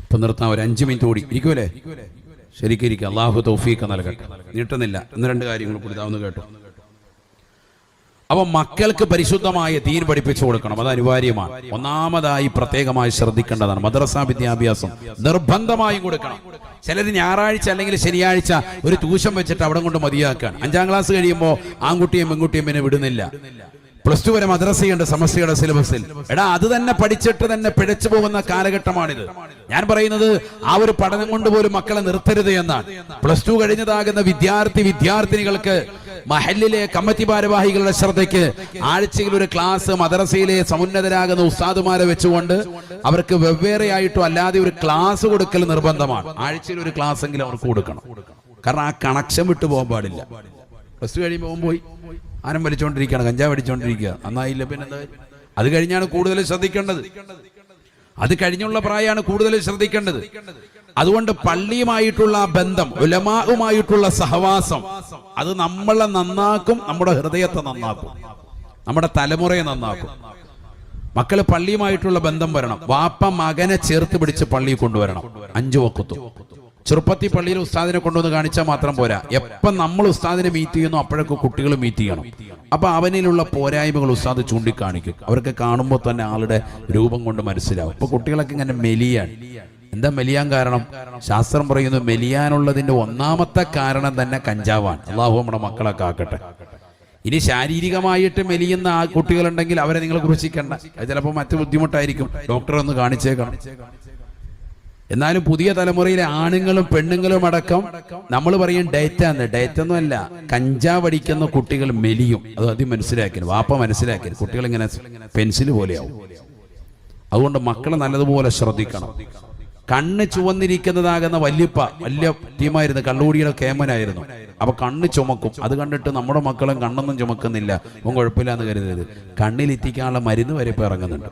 ഇപ്പം നിർത്താം, ഒരു 5 മിനിറ്റ് കൂടി ഇരിക്കൂലേ? ശരിക്കും ഇരിക്കുക. അള്ളാഹു തൗഫീഖ് നൽകട്ടെ. നീട്ടുന്നില്ല. 1-2 കാര്യങ്ങൾ കൂടി ഇതാവുന്നു കേട്ടോ. അപ്പോൾ മക്കൾക്ക് പരിശുദ്ധമായ ദീൻ പഠിപ്പിച്ചു കൊടുക്കണം, അത് അനിവാര്യമാണ്. ഒന്നാമതായി പ്രത്യേകമായി ശ്രദ്ധിക്കേണ്ടതാണ് മദ്രസ വിദ്യാഭ്യാസം നിർബന്ധമായും കൊടുക്കണം. ചിലർ ഞായറാഴ്ച അല്ലെങ്കിൽ ശനിയാഴ്ച ഒരു ട്യൂഷൻ വെച്ചിട്ട് അവിടെ കൊണ്ട് മതിയാക്കുകയാണ്. 5ാം ക്ലാസ് കഴിയുമ്പോൾ ആൺകുട്ടിയും പെൺകുട്ടിയും പിന്നെ വിടുന്നില്ല. +2 വരെ മദ്രസയുണ്ട് സമസ്തയുടെ സിലബസിൽ. എടാ, അത് തന്നെ പഠിച്ചിട്ട് തന്നെ പിഴച്ചു പോകുന്ന കാലഘട്ടമാണിത്. ഞാൻ പറയുന്നത് ആ ഒരു പഠനം കൊണ്ട് പോലും മക്കളെ നിർത്തരുത് എന്നാണ്. +2 കഴിഞ്ഞതാകുന്ന വിദ്യാർത്ഥിനികൾക്ക് മഹല്ലിലെ കമ്മിറ്റി ഭാരവാഹികളുടെ ശ്രദ്ധയ്ക്ക് ആഴ്ചയിൽ ഒരു ക്ലാസ് മദ്രസയിലെ സമുന്നതരാകുന്ന ഉസ്താദുമാരെ വെച്ചുകൊണ്ട് അവർക്ക് വെവ്വേറെയായിട്ടോ അല്ലാതെ ഒരു ക്ലാസ് കൊടുക്കൽ നിർബന്ധമാണ്. ആഴ്ചയിൽ ഒരു ക്ലാസ് എങ്കിലും അവർക്ക് കൊടുക്കണം. കാരണം ആ കണക്ഷൻ വിട്ടു പോകാൻ പാടില്ല. +2 കഴിയുമ്പോൾ പോയി ആനം വലിച്ചുകൊണ്ടിരിക്കുകയാണ്, കഞ്ചാവ് അടിച്ചുകൊണ്ടിരിക്കുക, നന്നായില്ല പിന്നെ എന്താ? അത് കഴിഞ്ഞാണ് കൂടുതൽ ശ്രദ്ധിക്കേണ്ടത്. അത് കഴിഞ്ഞുള്ള പ്രായമാണ് കൂടുതൽ ശ്രദ്ധിക്കേണ്ടത്. അതുകൊണ്ട് പള്ളിയുമായിട്ടുള്ള ബന്ധം, ഉലമാഉമായിട്ടുള്ള സഹവാസം, അത് നമ്മളെ നന്നാക്കും, നമ്മുടെ ഹൃദയത്തെ നന്നാക്കും, നമ്മുടെ തലമുറയെ നന്നാക്കും. മക്കള് പള്ളിയുമായിട്ടുള്ള ബന്ധം വരണം. വാപ്പ മകനെ ചേർത്ത് പിടിച്ച് പള്ളിയിൽ കൊണ്ടുവരണം. 5 വഖത്തും. ചെറുപ്പത്തി പള്ളിയിൽ ഉസ്താദിനെ കൊണ്ടുവന്ന് കാണിച്ചാൽ മാത്രം പോരാ. എപ്പം നമ്മൾ ഉസ്താദിനെ മീറ്റ് ചെയ്യുന്നു അപ്പോഴൊക്കെ കുട്ടികൾ മീറ്റ് ചെയ്യണം. അപ്പൊ അവനിലുള്ള പോരായ്മകൾ ഉസ്താദ് ചൂണ്ടിക്കാണിക്കും. അവർക്ക് കാണുമ്പോൾ തന്നെ ആളുടെ രൂപം കൊണ്ട് മനസ്സിലാവും. ഇപ്പൊ കുട്ടികളൊക്കെ ഇങ്ങനെ മെലിയാൻ. എന്താ മെലിയാൻ കാരണം? ശാസ്ത്രം പറയുന്നു മെലിയാനുള്ളതിന്റെ ഒന്നാമത്തെ കാരണം തന്നെ കഞ്ചാവാണ്. അള്ളാഹു നമ്മുടെ മക്കളൊക്കെ ആക്കട്ടെ. ഇനി ശാരീരികമായിട്ട് മെലിയുന്ന ആ കുട്ടികളുണ്ടെങ്കിൽ അവരെ നിങ്ങൾ കുറിച്ചിക്കണ്ട, അത് ചിലപ്പോൾ മറ്റു ബുദ്ധിമുട്ടായിരിക്കും, ഡോക്ടറെ ഒന്ന് കാണിച്ചേക്കണം. എന്നാലും പുതിയ തലമുറയിലെ ആണുങ്ങളും പെണ്ണുങ്ങളും അടക്കം നമ്മൾ പറയും ഡയറ്റാന്ന്. ഡയറ്റൊന്നും അല്ല, കഞ്ചാവ് അടിക്കുന്ന കുട്ടികൾ മെലിയും. അത് ആദ്യം മനസ്സിലാക്കി, വാപ്പ മനസ്സിലാക്കി. കുട്ടികൾ ഇങ്ങനെ പെൻസിൽ പോലെയാവും. അതുകൊണ്ട് മക്കളെ നല്ലതുപോലെ ശ്രദ്ധിക്കണം. കണ്ണ് ചുവന്നിരിക്കുന്നതാകുന്ന വലിയ ടീമായിരുന്നു, കള്ളുകൂടിയുടെ കേമനായിരുന്നു. അപ്പൊ കണ്ണ് ചുമക്കും. അത് കണ്ടിട്ട് നമ്മുടെ മക്കളും കണ്ണൊന്നും ചുമക്കുന്നില്ല, ഒന്നും കുഴപ്പമില്ല എന്ന് കരുതരുത്. കണ്ണിലെത്തിക്കാനുള്ള മരുന്ന് വരെ ഇപ്പൊ ഇറങ്ങുന്നുണ്ട്.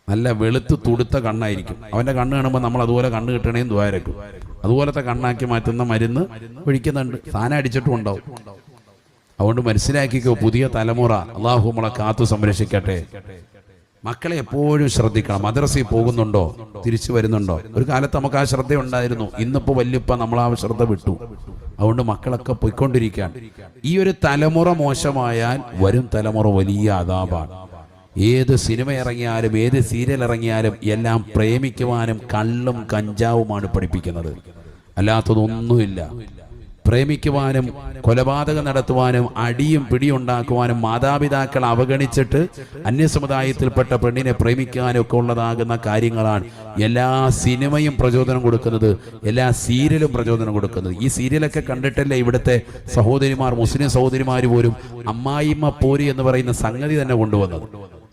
നല്ല വെളുത്ത് തുടുത്ത കണ്ണായിരിക്കും. അവന്റെ കണ്ണ് കാണുമ്പോൾ നമ്മൾ അതുപോലെ കണ്ണ് കിട്ടണേന്ന് ദ്വാരക്കും. അതുപോലത്തെ കണ്ണാക്കി മാറ്റുന്ന മരുന്ന് ഒഴിക്കുന്നുണ്ട്. സാധനം അടിച്ചിട്ടും ഉണ്ടാവും. അതുകൊണ്ട് മനസ്സിലാക്കിക്കോ, പുതിയ തലമുറ അള്ളാഹു നമ്മളെ കാത്തു സംരക്ഷിക്കട്ടെ. മക്കളെ എപ്പോഴും ശ്രദ്ധിക്കണം. മദ്രസയിൽ പോകുന്നുണ്ടോ, തിരിച്ചു വരുന്നുണ്ടോ? ഒരു കാലത്ത് നമുക്ക് ആ ശ്രദ്ധ ഉണ്ടായിരുന്നു. ഇന്നിപ്പോ വല്യപ്പ നമ്മൾ ആ ശ്രദ്ധ വിട്ടു. അതുകൊണ്ട് മക്കളൊക്കെ പോയിക്കൊണ്ടിരിക്കാൻ. ഈ ഒരു തലമുറ മോശമായാൽ വരും തലമുറ വലിയ അദാബാണ്. ഏത് സിനിമ ഇറങ്ങിയാലും ഏത് സീരിയൽ ഇറങ്ങിയാലും എല്ലാം പ്രേമിക്കുവാനും കള്ളും കഞ്ചാവുമാണ് പഠിപ്പിക്കുന്നത്. അല്ലാത്തതൊന്നുമില്ല. പ്രേമിക്കുവാനും കൊലപാതകം നടത്തുവാനും അടിയും പിടിയുണ്ടാക്കുവാനും മാതാപിതാക്കൾ അവഗണിച്ചിട്ട് അന്യസമുദായത്തിൽപ്പെട്ട പെണ്ണിനെ പ്രേമിക്കാനും ഒക്കെ ഉള്ളതാകുന്ന കാര്യങ്ങളാണ് എല്ലാ സിനിമയും പ്രചോദനം കൊടുക്കുന്നത്, എല്ലാ സീരിയലും പ്രചോദനം കൊടുക്കുന്നത്. ഈ സീരിയലൊക്കെ കണ്ടിട്ടല്ലേ ഇവിടുത്തെ സഹോദരിമാർ, മുസ്ലിം സഹോദരിമാർ പോലും അമ്മായിമ്മ പോരി എന്ന് പറയുന്ന സംഗതി തന്നെ കൊണ്ടുവന്നത്.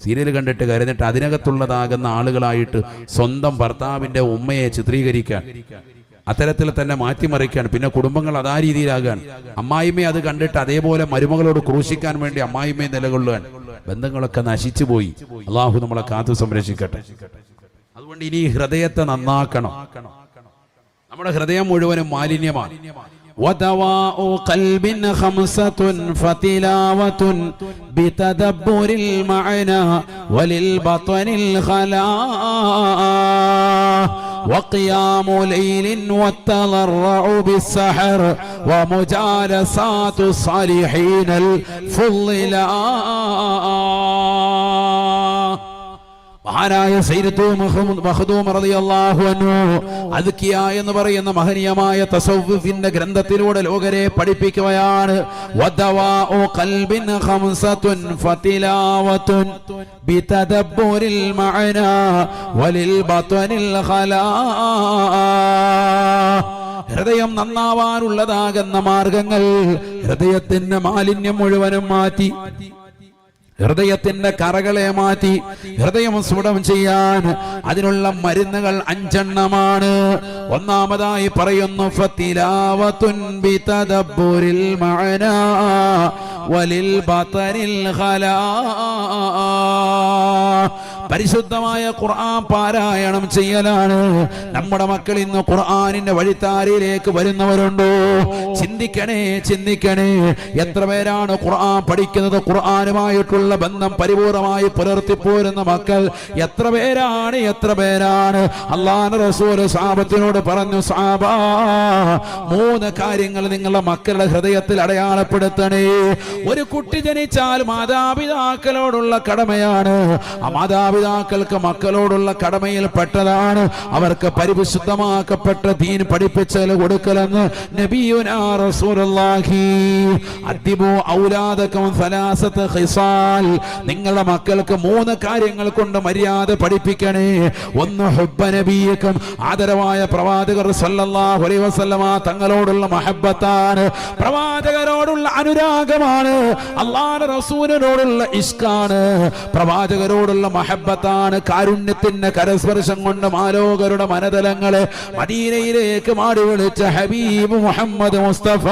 സീരിയൽ കണ്ടിട്ട് കരുന്നിട്ട് അതിനകത്തുള്ളതാകുന്ന ആളുകളായിട്ട് സ്വന്തം ഭർത്താവിന്റെ ഉമ്മയെ ചിത്രീകരിക്കാൻ, അത്തരത്തിൽ തന്നെ മാറ്റിമറിക്കാൻ, പിന്നെ കുടുംബങ്ങൾ അതാ രീതിയിലാകാൻ, അമ്മായിമ്മയെ അത് കണ്ടിട്ട് അതേപോലെ മരുമകളോട് ക്രൂശിക്കാൻ വേണ്ടി അമ്മായിമ്മയെ നിലകൊള്ളാൻ, ബന്ധങ്ങളൊക്കെ നശിച്ചുപോയി. അള്ളാഹു നമ്മളെ കാത്തു സംരക്ഷിക്കട്ടെ. അതുകൊണ്ട് ഇനി ഹൃദയത്തെ നന്നാക്കണം. നമ്മുടെ ഹൃദയം മുഴുവനും മാലിന്യമാണ്. ودواء قلب خمسة فتلاوة بتدبر المعنى وللبطن الخلاء وقيام ليل والتضرع بالسحر ومجالسات الصالحين الفضلاء. മഹാനായ സയ്യിദ് മഖ്ദൂം റളിയല്ലാഹു അൻഹു അദ്കിയ എന്ന് പറയുന്ന മഹനീയമായ തസവ്വുഫിന്റെ ഗ്രന്ഥത്തിലൂടെ ലോകരെ പഠിപ്പിക്കുകയാണ്. വദവാഉ ഖൽബിൻ ഖംസത്തുൻ ഫതിലാവത്തുൻ ബിതദബ്ബുരിൽ മഅനാ വലിൽ ബത്നിൽ ഖലാ. ഹൃദയം നന്നാവാനുള്ളതാകുന്ന മാർഗങ്ങൾ, ഹൃദയത്തിന്റെ മാലിന്യം മുഴുവനും മാറ്റി, ഹൃദയത്തിന്റെ കറകളെ മാറ്റി ഹൃദയം സ്ഫുടം ചെയ്യാൻ അതിനുള്ള മരുന്നുകൾ 5 എണ്ണമാണ്. ഒന്നാമതായി പറയുന്നു ഫതിലാവത്തുൻ ബിതദബ്ബുരിൽ മഅനാ വലിൽ ബത്നിൽ ഖലാ. പരിശുദ്ധമായ ഖുർആൻ പാരായണം ചെയ്യലാണ്. നമ്മുടെ മക്കൾ ഇന്ന് ഖുർആനിന്റെ വഴിത്താരയിലേക്ക് വരുന്നവരുണ്ടോ? ചിന്തിക്കണേ, ചിന്തിക്കണേ. എത്ര പേരാണ് ഖുർആൻ പഠിക്കുന്നത്, ഖുർആനുമായിട്ടുള്ള ബന്ധം പരിപൂർണമായി പുലർത്തിപ്പോരുന്ന മക്കൾ എത്ര പേരാണ്, എത്ര പേരാണ്. അല്ലാഹുവിന്റെ റസൂൽ സഹാബത്തിനോട് പറഞ്ഞു, സഹാബാ 3 കാര്യങ്ങൾ നിങ്ങളുടെ മക്കളുടെ ഹൃദയത്തിൽ അടയാളപ്പെടുത്തണേ. ഒരു കുട്ടി ജനിച്ചാൽ മാതാപിതാക്കളോടുള്ള കടമയാണ്. ആ മാതാപിതാക്കൾക്ക് മക്കളോടുള്ള കടമയിൽ പെട്ടതാണ് അവർക്ക് പരിശുദ്ധമാക്കപ്പെട്ട ദീൻ പഠിപ്പിച്ചൽ കൊടുക്കലെന്ന് നബിയുനാ റസൂലുള്ളാഹി. അദ്ദിബു ഔലാദക്കും സലാസത്ത് ഖിസാൽ. നിങ്ങളുടെ മക്കൾക്ക് 3 കാര്യങ്ങൾ കൊണ്ട് മര്യാദ പഠിപ്പിക്കണേ. ഒന്ന് ഹുബ്ബ നബിയക്കും, ആദരവായ പ്രവാചകർ സല്ലല്ലാഹു അലൈഹി വസല്ലമ തങ്ങളോടുള്ള മഹബ്ബത്താണ്, പ്രവാചകരോടുള്ള അനുരാഗമാണ്, അല്ലാഹുവിന്റെ റസൂലിനോടുള്ള ഇഷ്കാണ്, പ്രവാചകരോടുള്ള മഹബ്ബത്താണ്. കാരുണ്യത്തിന്റെ കരസ്പർശം കൊണ്ട് മാലോകരുടെ മനതലങ്ങളെ മദീനയിലേക്ക് മാടി വിളിച്ച ഹബീബ് മുഹമ്മദ് മുസ്തഫ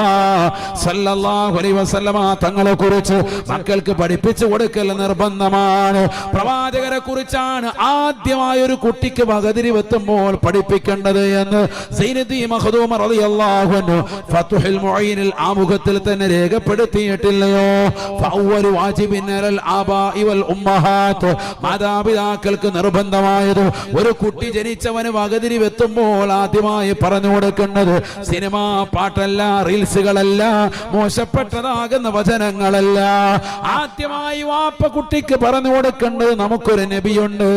സല്ലല്ലാഹു അലൈഹി വസല്ലമ തങ്ങളെ കുറിച്ച് മക്കൾക്ക് പഠിപ്പിച്ചു കൊടുക്കൽ നിർബന്ധമാണ്. പ്രവാചകരെ കുറിച്ചാണ് ആദ്യമായ ഒരു കുട്ടിക്ക് വകതിരിവെത്തുമ്പോൾ പഠിപ്പിക്കേണ്ടത് എന്ന് സയ്യിദ് മഖ്ദൂം റളിയല്ലാഹു അൻഹു ഫത്ഹുൽ മുഈനിൽ ആമുഖത്തിൽ തന്നെ രേഖപ്പെടുത്തിയിട്ടില്ലയോ? ഫഅവ്വലു വാജിബിൻ അലൽ ആബാഇ വൽ ഉമ്മഹാത്ത്. മാതാപിതാക്കൾക്ക് നിർബന്ധമായത് ഒരു കുട്ടി ജനിച്ചവന് വകതിരിവെത്തുമ്പോൾ ആദ്യമായി പറഞ്ഞു കൊടുക്കേണ്ടത് സിനിമ പാട്ടല്ല, റീൽസുകളല്ല, മോശപ്പെട്ടതാകുന്ന വചനങ്ങളല്ല. ആദ്യമായി വാപ്പ കുട്ടിക്ക് പറഞ്ഞു കൊടുക്കേണ്ടത് നമുക്കൊരു നബിയുണ്ട്.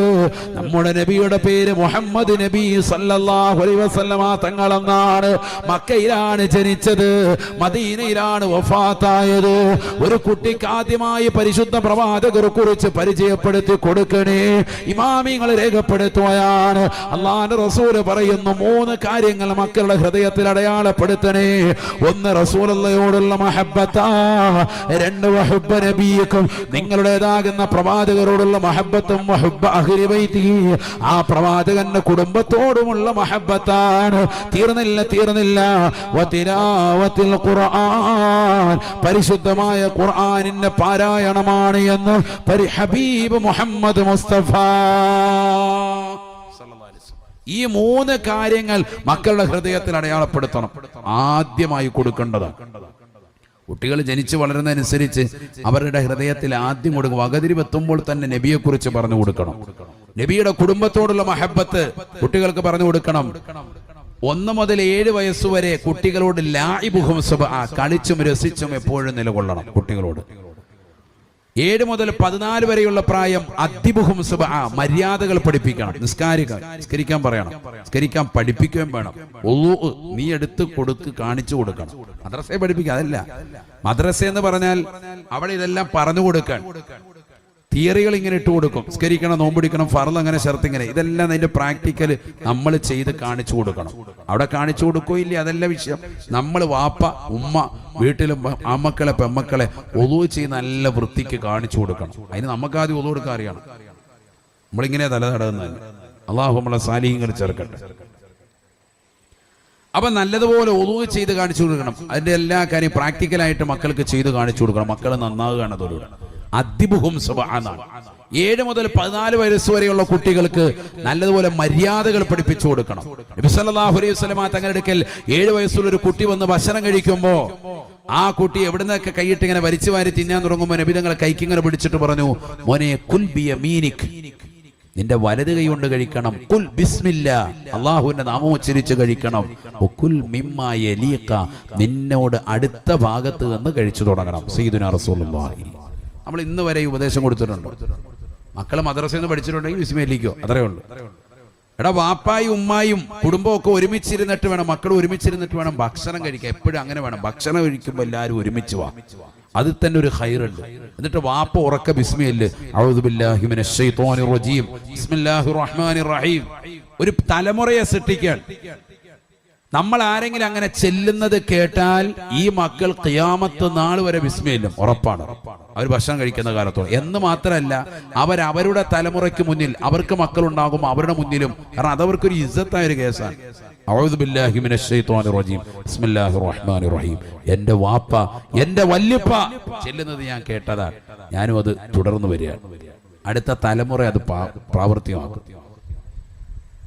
നമ്മുടെ നബിയുടെ പേര് മുഹമ്മദ് നബി സല്ലല്ലാഹു അലൈഹി വസല്ലമ തങ്ങളെന്നാണ്. മക്കയിലാണ് ജനിച്ചത്, മദീനയിലാണ് വഫാത്തായത്. ഒരു കുട്ടിക്ക് ആദ്യമായി പരിശുദ്ധ പ്രവാചകരെ കുറിച്ച് പരിചയപ്പെടുത്തി കൊടുക്കണേ. ഇമാമിങ്ങൾ രേഖപ്പെടുത്തുകയാണ്. അല്ലാഹുവിന്റെ റസൂൽ പറയുന്നു 3 കാര്യങ്ങൾ മക്കളുടെ ഹൃദയത്തിൽ അടയാളപ്പെടുത്തണേ. ഒന്ന് റസൂലുള്ളാഹിയോടുള്ള മഹബ്ബത്താ, 2 വഹുബ്ബ നബിയക്കും, നിങ്ങളുടേതാകുന്ന പ്രവാചകരോടുള്ള മഹബ്ബത്തും, വഹുബ്ബ അഹ്ലി ബൈതി, ആ പ്രവാചകന്റെ കുടുംബത്തോടുമുള്ള മഹബ്ബത്താണ്. തീർന്നില്ല. വതിലാവത്തിൽ ഖുർആൻ, പരിശുദ്ധമായ ഖുർആനിന്റെ പാരായണമാണ് എന്ന് ഹബീബ് മുഹമ്മദ് മുസ്തഫ. ഈ 3 കാര്യങ്ങൾ മക്കളുടെ ഹൃദയത്തിൽ അടയാളപ്പെടുത്തണം. ആദ്യമായി കൊടുക്കേണ്ടതാണ്. കുട്ടികൾ ജനിച്ചു വളരുന്നതനുസരിച്ച് അവരുടെ ഹൃദയത്തിൽ ആദ്യം കൊടുക്കും. വകതിരിവെത്തുമ്പോൾ തന്നെ നബിയെ കുറിച്ച് പറഞ്ഞു കൊടുക്കണം. നബിയുടെ കുടുംബത്തോടുള്ള മഹബ്ബത്ത് കുട്ടികൾക്ക് പറഞ്ഞു കൊടുക്കണം. 1 മുതൽ 7 വയസ്സുവരെ കുട്ടികളോട് ലാഇബുഹും സുബ്ആ, കളിച്ചും രസിച്ചും എപ്പോഴും നിലകൊള്ളണം. കുട്ടികളോട് 7 മുതൽ 14 വരെയുള്ള പ്രായം അദ്ദിബുഹും സുബ്ആ, മര്യാദകൾ പഠിപ്പിക്കണം. നിസ്കരിക്കാൻ പറയണം, നിസ്കരിക്കാൻ പഠിപ്പിക്കുകയും വേണം. നീ എടുത്ത് കൊടുത്ത് കാണിച്ചു കൊടുക്കണം. മദ്രസയെ പഠിപ്പിക്കുക, അതല്ല. മദ്രസ എന്ന് പറഞ്ഞാൽ അവിടെ ഇതെല്ലാം പറഞ്ഞു കൊടുക്കാൻ. തിയറികൾ ഇങ്ങനെ ഇട്ട് കൊടുക്കും. സ്കരിക്കണം, നോമ്പിടിക്കണം, ഫർള് അങ്ങനെ ഷർത്ത് ഇങ്ങനെ. ഇതെല്ലാം അതിന്റെ പ്രാക്ടിക്കൽ നമ്മൾ ചെയ്ത് കാണിച്ചു കൊടുക്കണം. അവിടെ കാണിച്ചു കൊടുക്കുകയില്ലേ, അതല്ല വിഷയം. നമ്മൾ വാപ്പ ഉമ്മ വീട്ടിലും ആമക്കളെ പെമ്മക്കളെ ഒളു ചെയ്ത് നല്ല വൃത്തിക്ക് കാണിച്ചു കൊടുക്കണം. അതിന് നമുക്കാദ്യം ഒളു കൊടുക്കാൻ അറിയണം. നമ്മളിങ്ങനെ തല തടകുന്നതല്ല. അള്ളാഹു നമ്മളെ സാലിഹ്യങ്ങൾ ചേർക്കട്ടെ. അപ്പൊ നല്ലതുപോലെ ഒളു ചെയ്ത് കാണിച്ചു കൊടുക്കണം. അതിന്റെ എല്ലാ കാര്യം പ്രാക്ടിക്കലായിട്ട് മക്കൾക്ക് ചെയ്ത് കാണിച്ചു കൊടുക്കണം. മക്കൾ നന്നാകുകയാണ് തോന്നുക. അദ്ദിബുഹും സുബ്ഹാനാണ്. 7 മുതൽ 14 വയസ്സ് വരെയുള്ള കുട്ടികൾക്ക് നല്ലതുപോലെ മര്യാദകൾ പഠിപ്പിച്ചു കൊടുക്കണം. നബി സല്ലല്ലാഹു അലൈഹി വസല്ലം തങ്ങളുടെ അടുക്കൽ 7 വയസ്സുള്ള ഒരു കുട്ടി വന്ന് ഭക്ഷണം കഴിക്കുമ്പോ ആ കുട്ടി എവിടുന്നൊക്കെ കൈയിട്ട് ഇങ്ങനെ വലിച്ചു വാരി തിന്നാൻ തുടങ്ങുമ്പോൾ നബി തങ്ങൾ കൈക്കിങ്ങനെ പിടിച്ചിട്ട് പറഞ്ഞു, മോനെ കുൽ ബിയമീനിക്, നിന്റെ വലത് കൈ കൊണ്ട് കഴിക്കണം. കുൽ ബിസ്മില്ലാ, അള്ളാഹുവിന്റെ നാമം ഉച്ചരിച്ച് കഴിക്കണം. കുൽ മിമ്മാ യലീഖ, നിന്നോട് അടുത്ത ഭാഗത്ത് നിന്ന് കഴിച്ചു തുടങ്ങണം. സയ്യിദുനാ റസൂലുള്ളാഹി. നമ്മൾ ഇന്ന് വരെ ഉപദേശം കൊടുത്തിട്ടുണ്ട്. മക്കളെ മദ്രസയിൽ നിന്ന് പഠിച്ചിട്ടുണ്ടെങ്കിൽ വിസ്മയിലിക്കോ, അത്രേ ഉള്ളൂ. എടാ, വാപ്പായും ഉമ്മായും കുടുംബമൊക്കെ ഒരുമിച്ചിരുന്നിട്ട് വേണം, മക്കൾ ഒരുമിച്ചിരുന്നിട്ട് വേണം ഭക്ഷണം കഴിക്കാൻ. എപ്പോഴും അങ്ങനെ വേണം. ഭക്ഷണം കഴിക്കുമ്പോൾ എല്ലാവരും ഒരുമിച്ച് വാ, അതിൽ തന്നെ ഒരു ഖൈറുണ്ട്. എന്നിട്ട് വാപ്പ ഉറക്ക ബിസ്മില്ല, അഊദു ബില്ലാഹി മിനശ് ശൈത്വാനിർ റജീം, ബിസ്മില്ലാഹിർ റഹ്മാനിർ റഹീം. ഒരു തലമുറയെ സൃഷ്ടിക്കാൻ നമ്മൾ ആരെങ്കിലും അങ്ങനെ ചെല്ലുന്നത് കേട്ടാൽ ഈ മക്കൾ ഖിയാമത്ത് നാൾ വരെ ബിസ്മില്ലും ഉറപ്പാണ്. അവർ ഭക്ഷണം കഴിക്കുന്ന കാലത്തോളം എന്ന് മാത്രമല്ല, അവരവരുടെ തലമുറയ്ക്ക് മുന്നിൽ അവർക്ക് മക്കളുണ്ടാകും, അവരുടെ മുന്നിലും. കാരണം അതവർക്കൊരു ഇസ്സത്തായ ഒരു കേസാണ്. അഊദു ബില്ലാഹി മിനശ് ശൈത്വാനിർ റജീം, ബിസ്മില്ലാഹിർ റഹ്മാനിർ റഹീം. എന്റെ വാപ്പ, എന്റെ വല്യപ്പ ചെല്ലുന്നത് ഞാൻ കേട്ടതാണ്. ഞാനും അത് തുടർന്നു വരികയാണ്. അടുത്ത തലമുറ അത് പ്രാവർത്തികമാക്കും.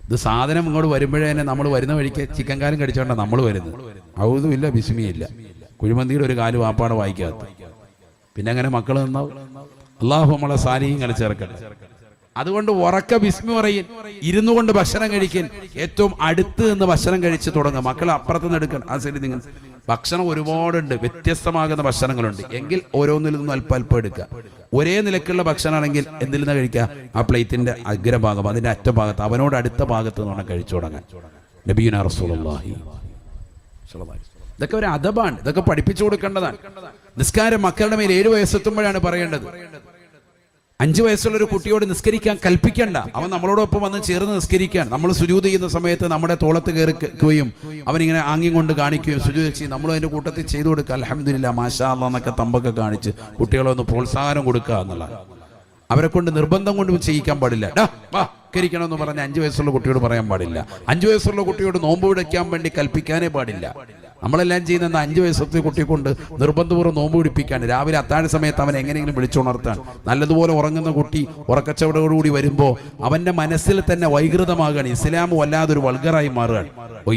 ഇത് സാധനം ഇങ്ങോട്ട് വരുമ്പോഴേ തന്നെ നമ്മൾ വരുന്ന വഴിക്ക് ചിക്കൻ കാലും കടിച്ചോണ്ടാണ് നമ്മൾ വരുന്നത്. ഔദു ഇല്ല, ബിസ്മിയില്ല. കുഴിമന്തിയുടെ ഒരു കാല് വാപ്പാടെ വായിക്കാത്ത. പിന്നെ അങ്ങനെ മക്കൾ നന്നാവും. അള്ളാഹു നമ്മളെ സാലിഹ്യങ്ങൾ ചേർക്കട്ടെ. അതുകൊണ്ട് ഉറക്ക ബിസ്മി പറയും, ഇരുന്നു കൊണ്ട് ഭക്ഷണം കഴിക്കാൻ. ഏറ്റവും അടുത്ത് നിന്ന് ഭക്ഷണം കഴിച്ച് തുടങ്ങുക. മക്കൾ അപ്പുറത്തുനിന്ന് എടുക്കണം. ആ ശരി, നിങ്ങൾ ഭക്ഷണം ഒരുപാടുണ്ട്, വ്യത്യസ്തമാകുന്ന ഭക്ഷണങ്ങളുണ്ട്. എങ്കിൽ ഓരോന്നിൽ നിന്നും അല്പം എടുക്കുക. ഒരേ നിലക്കുള്ള ഭക്ഷണമാണെങ്കിൽ എന്തിൽ നിന്ന് കഴിക്കുക? ആ പ്ലേറ്റിന്റെ അഗ്രഭാഗം, അതിന്റെ അറ്റഭാഗത്ത്, അവനോട് അടുത്ത ഭാഗത്ത് നിന്നാണ് കഴിച്ചു തുടങ്ങാൻ. നബിയുനാ റസൂലുള്ളാഹി. ഇതൊക്കെ ഒരു അദബാണ്. ഇതൊക്കെ പഠിപ്പിച്ചു കൊടുക്കേണ്ടതാണ്. നിസ്കാരം മക്കളുടെ മേൽ 7 വയസ്സെത്തുമ്പോഴാണ് പറയേണ്ടത്. 5 വയസ്സുള്ള ഒരു കുട്ടിയോട് നിസ്കരിക്കാൻ കൽപ്പിക്കണ്ട. അവൻ നമ്മളോടൊപ്പം വന്ന് ചേർന്ന് നിസ്കരിക്കാൻ. നമ്മൾ സുജൂദ് ചെയ്യുന്ന സമയത്ത് നമ്മുടെ തോളത്ത് കയറിക്കുകയും അവനിങ്ങനെ ആംഗ്യം കൊണ്ട് കാണിക്കുകയും സുജൂദ് ചെയ്യും. നമ്മൾ അതിന്റെ കൂട്ടത്തിൽ ചെയ്തു കൊടുക്കുക. അൽഹംദുലില്ലാഹ്, മാഷാ അല്ലാഹ് എന്നൊക്കെ തമ്പൊക്കെ കാണിച്ച് കുട്ടികളെ ഒന്ന് പ്രോത്സാഹനം കൊടുക്കുക എന്നുള്ളത്. അവരെ കൊണ്ട് നിർബന്ധം കൊണ്ട് ചെയ്യിക്കാൻ പാടില്ല. കരിക്കണമെന്ന് പറഞ്ഞ് 5 വയസ്സുള്ള കുട്ടിയോട് പറയാൻ പാടില്ല. 5 വയസ്സുള്ള കുട്ടിയോട് നോമ്പ് പിടിക്കാൻ വേണ്ടി കൽപ്പിക്കാനേ പാടില്ല. നമ്മളെല്ലാം ചെയ്യുന്ന 5 വയസ്സത്തെ കുട്ടിയെ കൊണ്ട് നിർബന്ധപൂർവ്വം നോമ്പ് പിടിപ്പിക്കാൻ, രാവിലെ അത്താഴ സമയത്ത് അവൻ എങ്ങനെയെങ്കിലും വിളിച്ചുണർത്താൻ. നല്ലതുപോലെ ഉറങ്ങുന്ന കുട്ടി ഉറക്കച്ചവടോടുകൂടി വരുമ്പോൾ അവന്റെ മനസ്സിൽ തന്നെ വൈകൃതമാകുകയാണ്. ഇസ്ലാം വല്ലാതൊരു വൾഗറായി മാറുകയാണ്.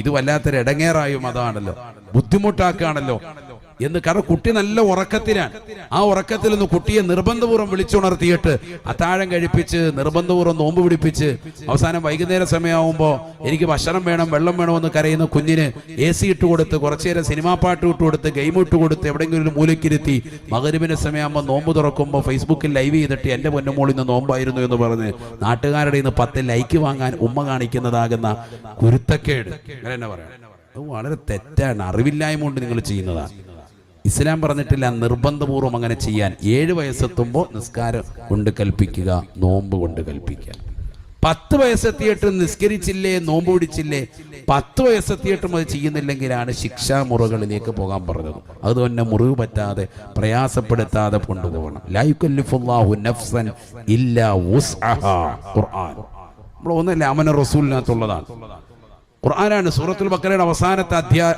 ഇത് വല്ലാത്തൊരു ഇടങ്ങേറായും അതാണല്ലോ, ബുദ്ധിമുട്ടാക്കുകയാണല്ലോ എന്ന്. കാരണം കുട്ടി നല്ല ഉറക്കത്തിലാണ്. ആ ഉറക്കത്തിൽ നിന്ന് കുട്ടിയെ നിർബന്ധപൂർവ്വം വിളിച്ചുണർത്തിയിട്ട് അത്താഴം കഴിപ്പിച്ച് നിർബന്ധപൂർവ്വം നോമ്പ് പിടിപ്പിച്ച് അവസാനം വൈകുന്നേര സമയമാകുമ്പോൾ എനിക്ക് ഭക്ഷണം വേണം, വെള്ളം വേണമെന്ന് കരയുന്ന കുഞ്ഞിന് AC ഇട്ട് കൊടുത്ത്, കുറച്ചു നേരം സിനിമാ പാട്ട് ഇട്ട് കൊടുത്ത്, ഗെയിം ഇട്ട് കൊടുത്ത്, എവിടെയെങ്കിലും ഒരു മൂലക്കിരുത്തി മഗ്‌രിബിന്റെ സമയമാകുമ്പോൾ നോമ്പ് തുറക്കുമ്പോൾ ഫേസ്ബുക്കിൽ ലൈവ് ചെയ്തിട്ട് എന്റെ പൊന്നുമോൾ ഇന്ന് നോമ്പായിരുന്നു എന്ന് പറഞ്ഞ് നാട്ടുകാരുടെ ഇന്ന് 10 ലൈക്ക് വാങ്ങാൻ ഉമ്മ കാണിക്കുന്നതാകുന്ന കുരുത്തക്കേട്, അങ്ങനെ തന്നെ പറയാം. അത് വളരെ തെറ്റാണ്. അറിവില്ലായ്മ കൊണ്ട് നിങ്ങൾ ചെയ്യുന്നതാണ്. ഇസ്ലാം പറഞ്ഞിട്ടില്ല നിർബന്ധപൂർവ്വം അങ്ങനെ ചെയ്യാൻ. 7 വയസ്സെത്തുമ്പോൾ നിസ്കാരം കൊണ്ട് കൽപ്പിക്കുക, നോമ്പ് കൊണ്ട് കൽപ്പിക്കുക. 10 വയസ്സെത്തിയിട്ട് നിസ്കരിച്ചില്ലേ, നോമ്പ് പിടിച്ചില്ലേ, 10 വയസ്സെത്തിയിട്ടും അത് ചെയ്യുന്നില്ലെങ്കിലാണ് ശിക്ഷാമുറകളിലേക്ക് പോകാൻ പറഞ്ഞത്. അതുതന്നെ മുറിവ് പറ്റാതെ പ്രയാസപ്പെടുത്താതെ കൊണ്ടുപോകണം. ലാ യുകല്ലിഫുല്ലാഹു നഫ്സൻ ഇല്ലാ വുസ്അഹാ. ഖുർആൻ നമ്മൾ ഒന്നല്ല, അമന റസൂലിനകത്തുള്ളതാണ്. ഖുർആനാണ്. സൂറത്തുൽ ബഖറയുടെ അവസാനത്തെ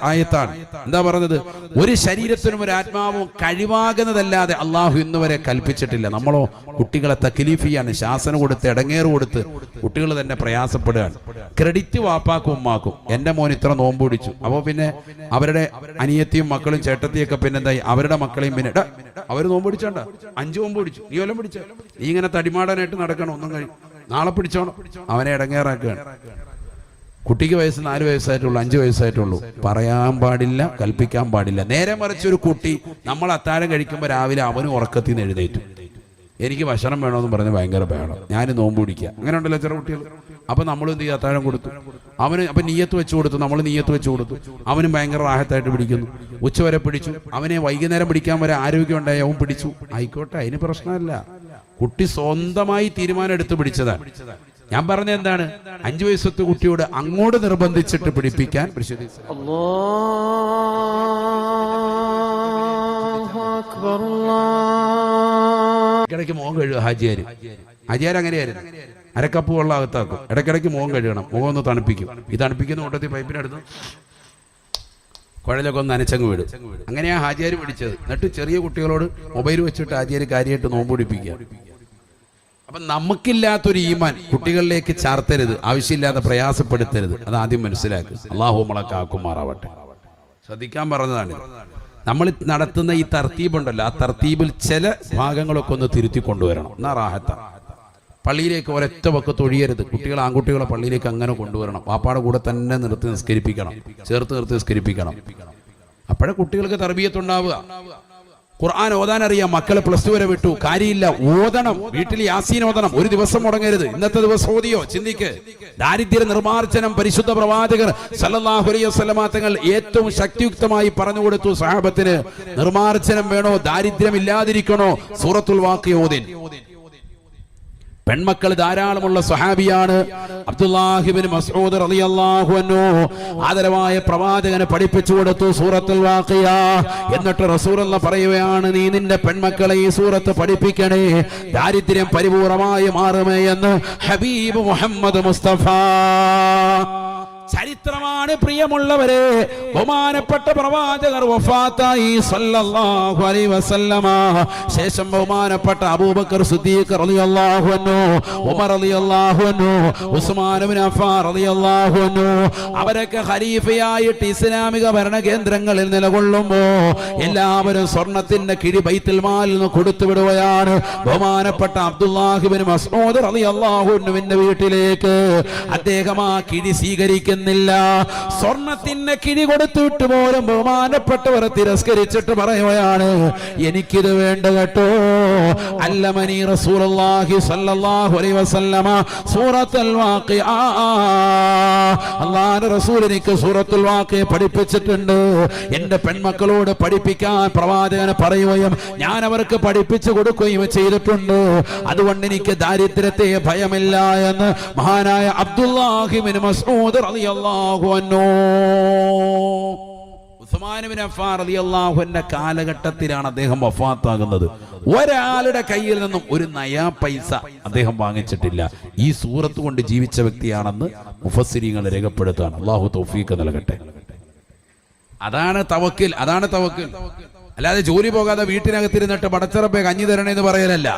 ആയത്താണ്. എന്താ പറഞ്ഞത്? ഒരു ശരീരത്തിനും ഒരു ആത്മാവും കഴിവാകുന്നതല്ലാതെ അള്ളാഹു ഇന്ന് വരെ കൽപ്പിച്ചിട്ടില്ല. നമ്മളോ കുട്ടികളെ തക്ലീഫിയാണ്, ശാസന കൊടുത്ത്, ഇടങ്ങേറ് കൊടുത്ത് കുട്ടികൾ തന്നെ പ്രയാസപ്പെടുകയാണ്. ക്രെഡിറ്റ് വാപ്പാക്കും ഉമ്മാക്കും. എന്റെ മോൻ ഇത്ര നോമ്പ് പിടിച്ചു, അപ്പോൾ പിന്നെ അവരുടെ അനിയത്തിയും മക്കളും ചേട്ടത്തിയൊക്കെ പിന്നെ എന്തായി, അവരുടെ മക്കളെയും പിന്നെ അവർ നോമ്പ് പിടിച്ചോണ്ട 5 നോമ്പ് പിടിച്ചു, നീ വല്ലതും പിടിച്ച, നീ ഇങ്ങനെ തടിമാടാനായിട്ട് നടക്കണം, ഒന്നും കഴിയും, നാളെ പിടിച്ചോണം. അവനെ ഇടങ്ങേറാക്കുകയാണ്. കുട്ടിക്ക് വയസ്സ് 4 വയസ്സായിട്ടുള്ളൂ, 5 വയസ്സായിട്ടുള്ളൂ. പറയാൻ പാടില്ല, കൽപ്പിക്കാൻ പാടില്ല. നേരെ മറിച്ച് ഒരു കുട്ടി നമ്മൾ അത്താഴം കഴിക്കുമ്പോൾ രാവിലെ അവനും ഉറക്കത്തിൽ നിന്ന് എഴുന്നേറ്റു, എനിക്ക് ഭക്ഷണം വേണമെന്ന് പറഞ്ഞ് ഭയങ്കര ബഹളം, ഞാൻ നോമ്പ് പിടിക്കുക, അങ്ങനെ ഉണ്ടല്ലോ ചില കുട്ടികൾ. അപ്പൊ നമ്മൾ എന്ത് ചെയ്യും? അത്താഴം കൊടുത്തു, അവന് അപ്പൊ നീയത്ത് വെച്ച് കൊടുത്തു, നമ്മൾ നീയത്ത് വെച്ച് കൊടുത്തു, അവനും ഭയങ്കര റാഹത്തായിട്ട് പിടിക്കുന്നു. ഉച്ചവരെ പിടിച്ചു, അവനെ വൈകുന്നേരം പിടിക്കാൻ വരെ ആരോഗ്യം ഉണ്ടായി, അവൻ പിടിച്ചു, ആയിക്കോട്ടെ, അതിന് പ്രശ്നമല്ല. കുട്ടി സ്വന്തമായി തീരുമാനം എടുത്ത് പിടിച്ചതാണ്. ഞാൻ പറഞ്ഞ എന്താണ്, 5 വയസ്സത്തെ കുട്ടിയോട് അങ്ങോട്ട് നിർബന്ധിച്ചിട്ട് പിടിപ്പിക്കാൻ ഇടയ്ക്ക് മുഖം കഴുകുക. ഹാജിയാർ അങ്ങനെയായിരുന്നു. അരക്കപ്പ് വെള്ളം അകത്താക്കും, ഇടയ്ക്കിടയ്ക്ക് മുഖം കഴുകണം, മുഖം ഒന്ന് തണുപ്പിക്കും. ഈ തണുപ്പിക്കുന്ന കൂട്ടത്തിൽ പൈപ്പിനടുത്ത് കുഴലൊക്കെ ഒന്ന് നനച്ചങ്ങ് വിടും. അങ്ങനെയാ ഹാജിയാർ പിടിച്ചത്. എന്നിട്ട് ചെറിയ കുട്ടികളോട് മൊബൈൽ വെച്ചിട്ട് ഹാജിയാർ കാര്യമായിട്ട് നോമ്പ് പിടിപ്പിക്കുക. അപ്പൊ നമുക്കില്ലാത്തൊരു ഈമാൻ കുട്ടികളിലേക്ക് ചാർത്തരുത്, ആവശ്യമില്ലാതെ പ്രയാസപ്പെടുത്തരുത്. അത് ആദ്യം മനസ്സിലാക്കുക. അള്ളാഹു നമ്മളെ കാക്കുമാറാവട്ടെ. ശ്രദ്ധിക്കാൻ പറഞ്ഞതാണ്. നമ്മൾ നടത്തുന്ന ഈ തർത്തീബുണ്ടല്ലോ, ആ തർത്തീബിൽ ചില ഭാഗങ്ങളൊക്കെ ഒന്ന് തിരുത്തി കൊണ്ടുവരണം. എന്നാ റാഹത്ത. പള്ളിയിലേക്ക് ഒരൊറ്റ വക്കത്ത് ഒഴിയരുത്. കുട്ടികൾ ആൺകുട്ടികളെ പള്ളിയിലേക്ക് അങ്ങനെ കൊണ്ടുവരണം. വാപ്പാടെ കൂടെ തന്നെ നിർത്തി നിസ്കരിപ്പിക്കണം, ചേർത്ത് നിർത്തി നിസ്കരിപ്പിക്കണം. അപ്പോഴേ കുട്ടികൾക്ക് തർബിയത്തുണ്ടാവുക. ഖുർആൻ ഓതാൻ അറിയാം, മക്കളെ +2 വരെ വിട്ടു, കാര്യമില്ല, ഓതണം. വീട്ടിൽ യാസീൻ ഓതണം. ഒരു ദിവസം മുടങ്ങരുത്. ഇന്നത്തെ ദിവസം ഓതിയോ? ചിന്തിക്ക്. ദാരിദ്ര്യ നിർമാർജനം പരിശുദ്ധ പ്രവാചകർ സല്ലല്ലാഹു അലൈഹി വസല്ലമ തങ്ങൾ ഏറ്റവും ശക്തിയുക്തമായി പറഞ്ഞു കൊടുത്തു സഹാബത്തിന്. നിർമാർജനം വേണോ, ദാരിദ്ര്യം ഇല്ലാതിരിക്കണോ, സൂറത്തുൽ വാഖിയ ഓതിൻ. പെൺമക്കൾ ധാരാളമുള്ള സ്വഹാബിയാണ് അബ്ദുല്ലാഹി ഇബ്നു മസ്ഊദ് റളിയല്ലാഹു അൻഹു. ആദരവായ പ്രവാചകനെ പഠിപ്പിച്ചു കൊടുത്തു സൂറത്തുൽ വാഖിയ. എന്നിട്ട് റസൂലുള്ളാഹി പറയുകയാണ്, നീ നിന്റെ പെൺമക്കളെ ഈ സൂറത്ത് പഠിപ്പിക്കണേ, ദാരിദ്ര്യം പരിപൂർണമായി മാറുമേ എന്ന് ഹബീബ് മുഹമ്മദ് മുസ്തഫ. ചരിത്രമാണ് പ്രിയമുള്ളവരെ. ബഹുമാനപ്പെട്ട പ്രവാചകർ വഫാത്തായി സല്ലല്ലാഹു അലൈഹി വസല്ലമ. ശേഷം ബഹുമാനപ്പെട്ട അബൂബക്കർ സിദ്ദീഖ് റളിയല്ലാഹു അൻഹു, ഉമർ റളിയല്ലാഹു അൻഹു, ഉസ്മാൻ ഇബ്നു അഫ്ഫാൻ റളിയല്ലാഹു അൻഹു അവരൊക്കെ ഖലീഫയായിട്ട് ഇസ്ലാമിക ഭരണ കേന്ദ്രങ്ങളിൽ നിലകൊള്ളുമ്പോൾ എല്ലാവരും സ്വർണത്തിന്റെ കിഴി ബൈത്തുൽ മാലിൽ നിന്ന് കൊടുത്തു വിടുകയാണ്. ബഹുമാനപ്പെട്ട അബ്ദുല്ലാഹി ഇബ്നു മസ്ഊദ് റളിയല്ലാഹു അൻഹുവിന്റെ വീട്ടിലേക്ക് അദ്ദേഹം ആ കിഴി സ്വീകരിക്കുന്നു. സ്വർണത്തിന് കിഴി കൊടുത്തിട്ട് പോലും ബഹുമാനപ്പെട്ടവർ തിരസ്കരിച്ചിട്ട് പറയുകയാണ്, എനിക്കിത് വേണ്ട കേട്ടോ. അല്ലമനി റസൂലുള്ളാഹി സ്വല്ലല്ലാഹു അലൈഹി വസല്ലമ സൂറത്തുൽ വാഖിയ. അല്ലാഹുവിന്റെ റസൂൽ എനിക്ക് സൂറത്തുൽ വാഖിയ പഠിപ്പിച്ചിട്ടുണ്ട്. എന്റെ പെൺമക്കളോട് പഠിപ്പിക്കാൻ പ്രവാചകൻ പറയുകയും ഞാൻ അവർക്ക് പഠിപ്പിച്ചു കൊടുക്കുകയും ചെയ്തിട്ടുണ്ട്. അതുകൊണ്ട് എനിക്ക് ദാരിദ്ര്യത്തെ ഭയമില്ല എന്ന് മഹാനായ അബ്ദുല്ലാഹി ഇബ്നു മസ്ഊദ് റളിയല്ലാഹു അൻഹു. ഉസ്മാൻ ഇബ്നു അഫ്ഫാൻ റളിയല്ലാഹു അൻഹു കാലഘട്ടത്തിലാണ് അദ്ദേഹം വഫാത്താകുന്നത്. ഒരാളുടെ കയ്യിൽ നിന്നും ഒരു നയാ പൈസ അദ്ദേഹം വാങ്ങിച്ചിട്ടില്ല. ഈ സൂറത്ത് കൊണ്ട് ജീവിച്ച വ്യക്തിയാണെന്ന് മുഫസ്സിരീങ്ങൾ രേഖപ്പെടുത്തുകയാണ്. അല്ലാഹു തൗഫീഖ് നൽകട്ടെ. അതാണ് തവക്കിൽ. അല്ലാതെ ജോലി പോകാതെ വീട്ടിനകത്തിരുന്നിട്ട് പടച്ചറപ്പേ കഞ്ഞി തരണേന്ന് പറയലല്ല.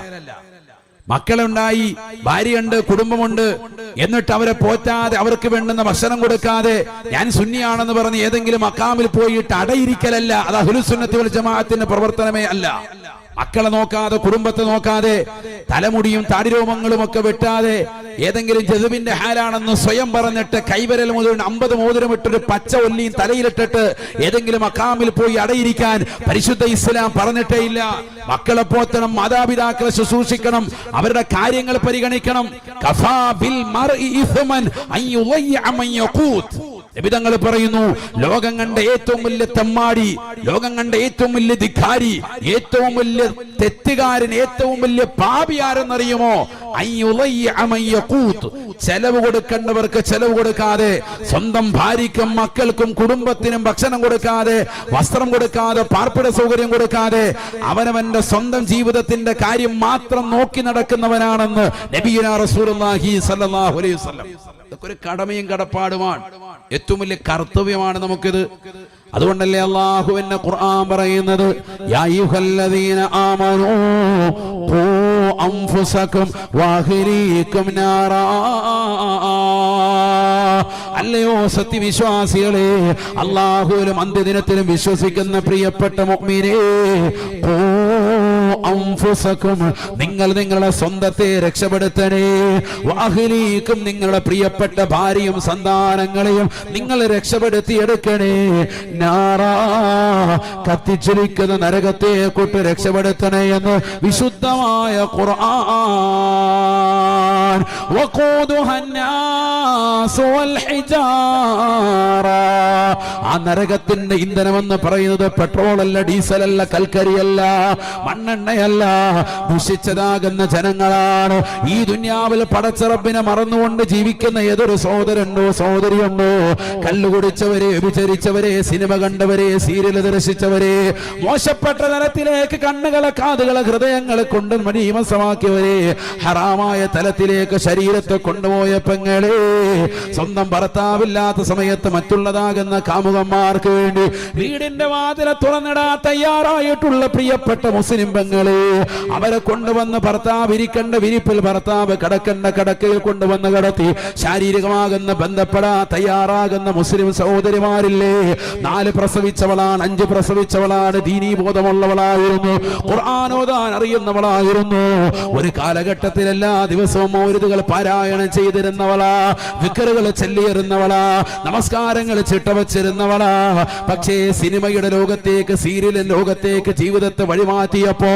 മക്കളുണ്ടായി, ഭാര്യയുണ്ട്, കുടുംബമുണ്ട്, എന്നിട്ട് അവരെ പോറ്റാതെ അവർക്ക് വേണ്ടുന്ന ഭക്ഷണം കൊടുക്കാതെ ഞാൻ സുന്നിയാണെന്ന് പറഞ്ഞ് ഏതെങ്കിലും മക്കാമിൽ പോയിട്ട് അടയിരിക്കലല്ല. അത് അഹ്ലുസ് സുന്നത്തി വൽ ജമാഅത്തിന്റെ പ്രവർത്തനമേ അല്ല. മക്കളെ നോക്കാതെ, കുടുംബത്തെ നോക്കാതെ, തലമുടിയും താടിരോമങ്ങളും ഒക്കെ വെട്ടാതെ ഏതെങ്കിലും ജസുബിന്റെ ഹാലാണെന്ന് സ്വയം പറഞ്ഞിട്ട് കൈവരൽ മുതൽ 50 മോതിരം ഇട്ടൊരു പച്ച ഒല്ലിയും തലയിലിട്ടിട്ട് ഏതെങ്കിലും മക്കാമിൽ പോയി അടയിരിക്കാൻ പരിശുദ്ധ ഇസ്ലാം പറഞ്ഞിട്ടേ ഇല്ല. മക്കളെ പോറ്റണം, മാതാപിതാക്കളെ ശുശ്രൂഷിക്കണം, അവരുടെ കാര്യങ്ങൾ പരിഗണിക്കണം. കഫാ ബിൽ മർഇ ഇസ്മൻ അൻ യുളയ്യ മൻ യഖൂത്. നബിതങ്ങൾ പറയുന്നു, ലോകം കണ്ട ഏറ്റവും വലിയ തെമ്മാടി, ലോകം കണ്ട ഏറ്റവും വലിയ ധിക്കാരി, ഏറ്റവും വലിയ തെറ്റുകാരൻ, ഏറ്റവും വലിയ പാപി ആരെന്നറിയുമോ? ചെലവ് കൊടുക്കേണ്ടവർക്ക് ചെലവ് കൊടുക്കാതെ, സ്വന്തം ഭാര്യയ്ക്കും മക്കൾക്കും കുടുംബത്തിനും ഭക്ഷണം കൊടുക്കാതെ, വസ്ത്രം കൊടുക്കാതെ, പാർപ്പിട സൗകര്യം കൊടുക്കാതെ അവനവന്റെ സ്വന്തം ജീവിതത്തിന്റെ കാര്യം മാത്രം നോക്കി നടക്കുന്നവനാണെന്ന് നബിയുനാ റസൂലുള്ളാഹി സ്വല്ലല്ലാഹു അലൈഹി വസല്ലം. ഇതൊക്കെ ഒരു കടമയും കടപ്പാടുമാണ്, ഏറ്റവും വലിയ കർത്തവ്യമാണ് നമുക്കിത്. അതുകൊണ്ടല്ലേ അല്ലാഹുവിന്റെ ഖുർആൻ പറയുന്നത്, യാ അയ്യുഹല്ലദീന ആമനൂ ഖൂ അൻഫുസകും വഅഹ്ലീകും നാറാ. അല്ലയോ സത്യവിശ്വാസികളെ, അല്ലാഹുവിലും അന്ത്യദിനത്തിലും വിശ്വസിക്കുന്ന പ്രിയപ്പെട്ട മുഅ്മിനേ, ഖൂ അൻഫുസകും, നിങ്ങൾ നിങ്ങളുടെ സ്വന്തത്തെ രക്ഷപ്പെടുത്തണേ. വഅഹ്ലീകും, നിങ്ങളുടെ പ്രിയപ്പെട്ട ഭാര്യയും സന്താനങ്ങളെയും നിങ്ങൾ രക്ഷപ്പെടുത്തിയെടുക്കണേ. നാറാ, കത്തിച്ചൊലിക്കുന്ന നരകത്തെ കൊണ്ട് രക്ഷപ്പെടുത്തണേ എന്ന് വിശുദ്ധമായ ഖുർആൻ. വഖൂദുഹാ അന്നാസു വൽ ഹിജാറ. ആ നരകത്തിന്റെ ഇന്ധനമെന്ന് പറയുന്നത് പെട്രോളല്ല, ഡീസലല്ല, കൽക്കരിയല്ല, മണ്ണെണ്ണയല്ല, ദുഷിച്ചതാകുന്ന ജനങ്ങളാണ്. ഈ ദുനിയാവിൽ പടച്ചറബിനെ മറന്നുകൊണ്ട് ജീവിക്കുന്ന ഏതൊരു സഹോദരനുണ്ടോ സഹോദരിയുണ്ടോ? കല്ലു കുടിച്ചവരെ, വ്യഭിചരിച്ചവരെ, സിനിമ കണ്ടവരെ, സീരിയൽ ദർശിച്ചവരെ, മോശപ്പെട്ട തലത്തിലേക്ക് കണ്ണുകളെ, കാതുകളെ, ഹൃദയങ്ങളെ കൊണ്ട് മലീമസമാക്കിയവരെ, ഹറാമായ തലത്തിലേക്ക് ശരീരത്തെ കൊണ്ടുപോയ പെങ്ങളെ, സ്വന്തം ഭർത്താവില്ലാത്ത സമയത്ത് മറ്റുള്ളതാകുന്ന കാമുകന്മാർക്ക് വേണ്ടി വീടിന്റെ വാതിലെ തുറന്നിടാൻ തയ്യാറായിട്ടുള്ള പ്രിയപ്പെട്ട മുസ്ലിം പെങ്ങളെ, അവരെ കൊണ്ടുവന്ന് ഭർത്താവ് ഇരിക്കേണ്ട വിരിപ്പിൽ ഭർത്താവ് കിടക്കേണ്ട കിടക്കയിൽ കൊണ്ടുവന്ന് കിടത്തി ശാരീരികമാകുന്ന ബന്ധപ്പെടാൻ തയ്യാറാകുന്ന മുസ്ലിം സഹോദരിമാരില്ലേ? 4 പ്രസവിച്ചവളാണ്, 5 പ്രസവിച്ചവളാണ്, ദീനീ ബോധമുള്ളവളായിരുന്നു, ഖുർആൻ ഓതാൻ അറിയുന്നവളായിരുന്നു, ഒരു കാലഘട്ടത്തിൽ എല്ലാ ദിവസവും മൗലിദുകൾ പാരായണം ചെയ്തിരുന്നവളാ, വിക്റുകൾ ചൊല്ലിയിരുന്നവളാ, നമസ്കാരങ്ങൾ ചിട്ടവച്ചിരുന്നവളാ. പക്ഷേ സിനിമയുടെ ലോകത്തേക്ക്, സീരിയലിന്റെ ലോകത്തേക്ക് ജീവിതത്തെ വഴിമാറ്റിയപ്പോ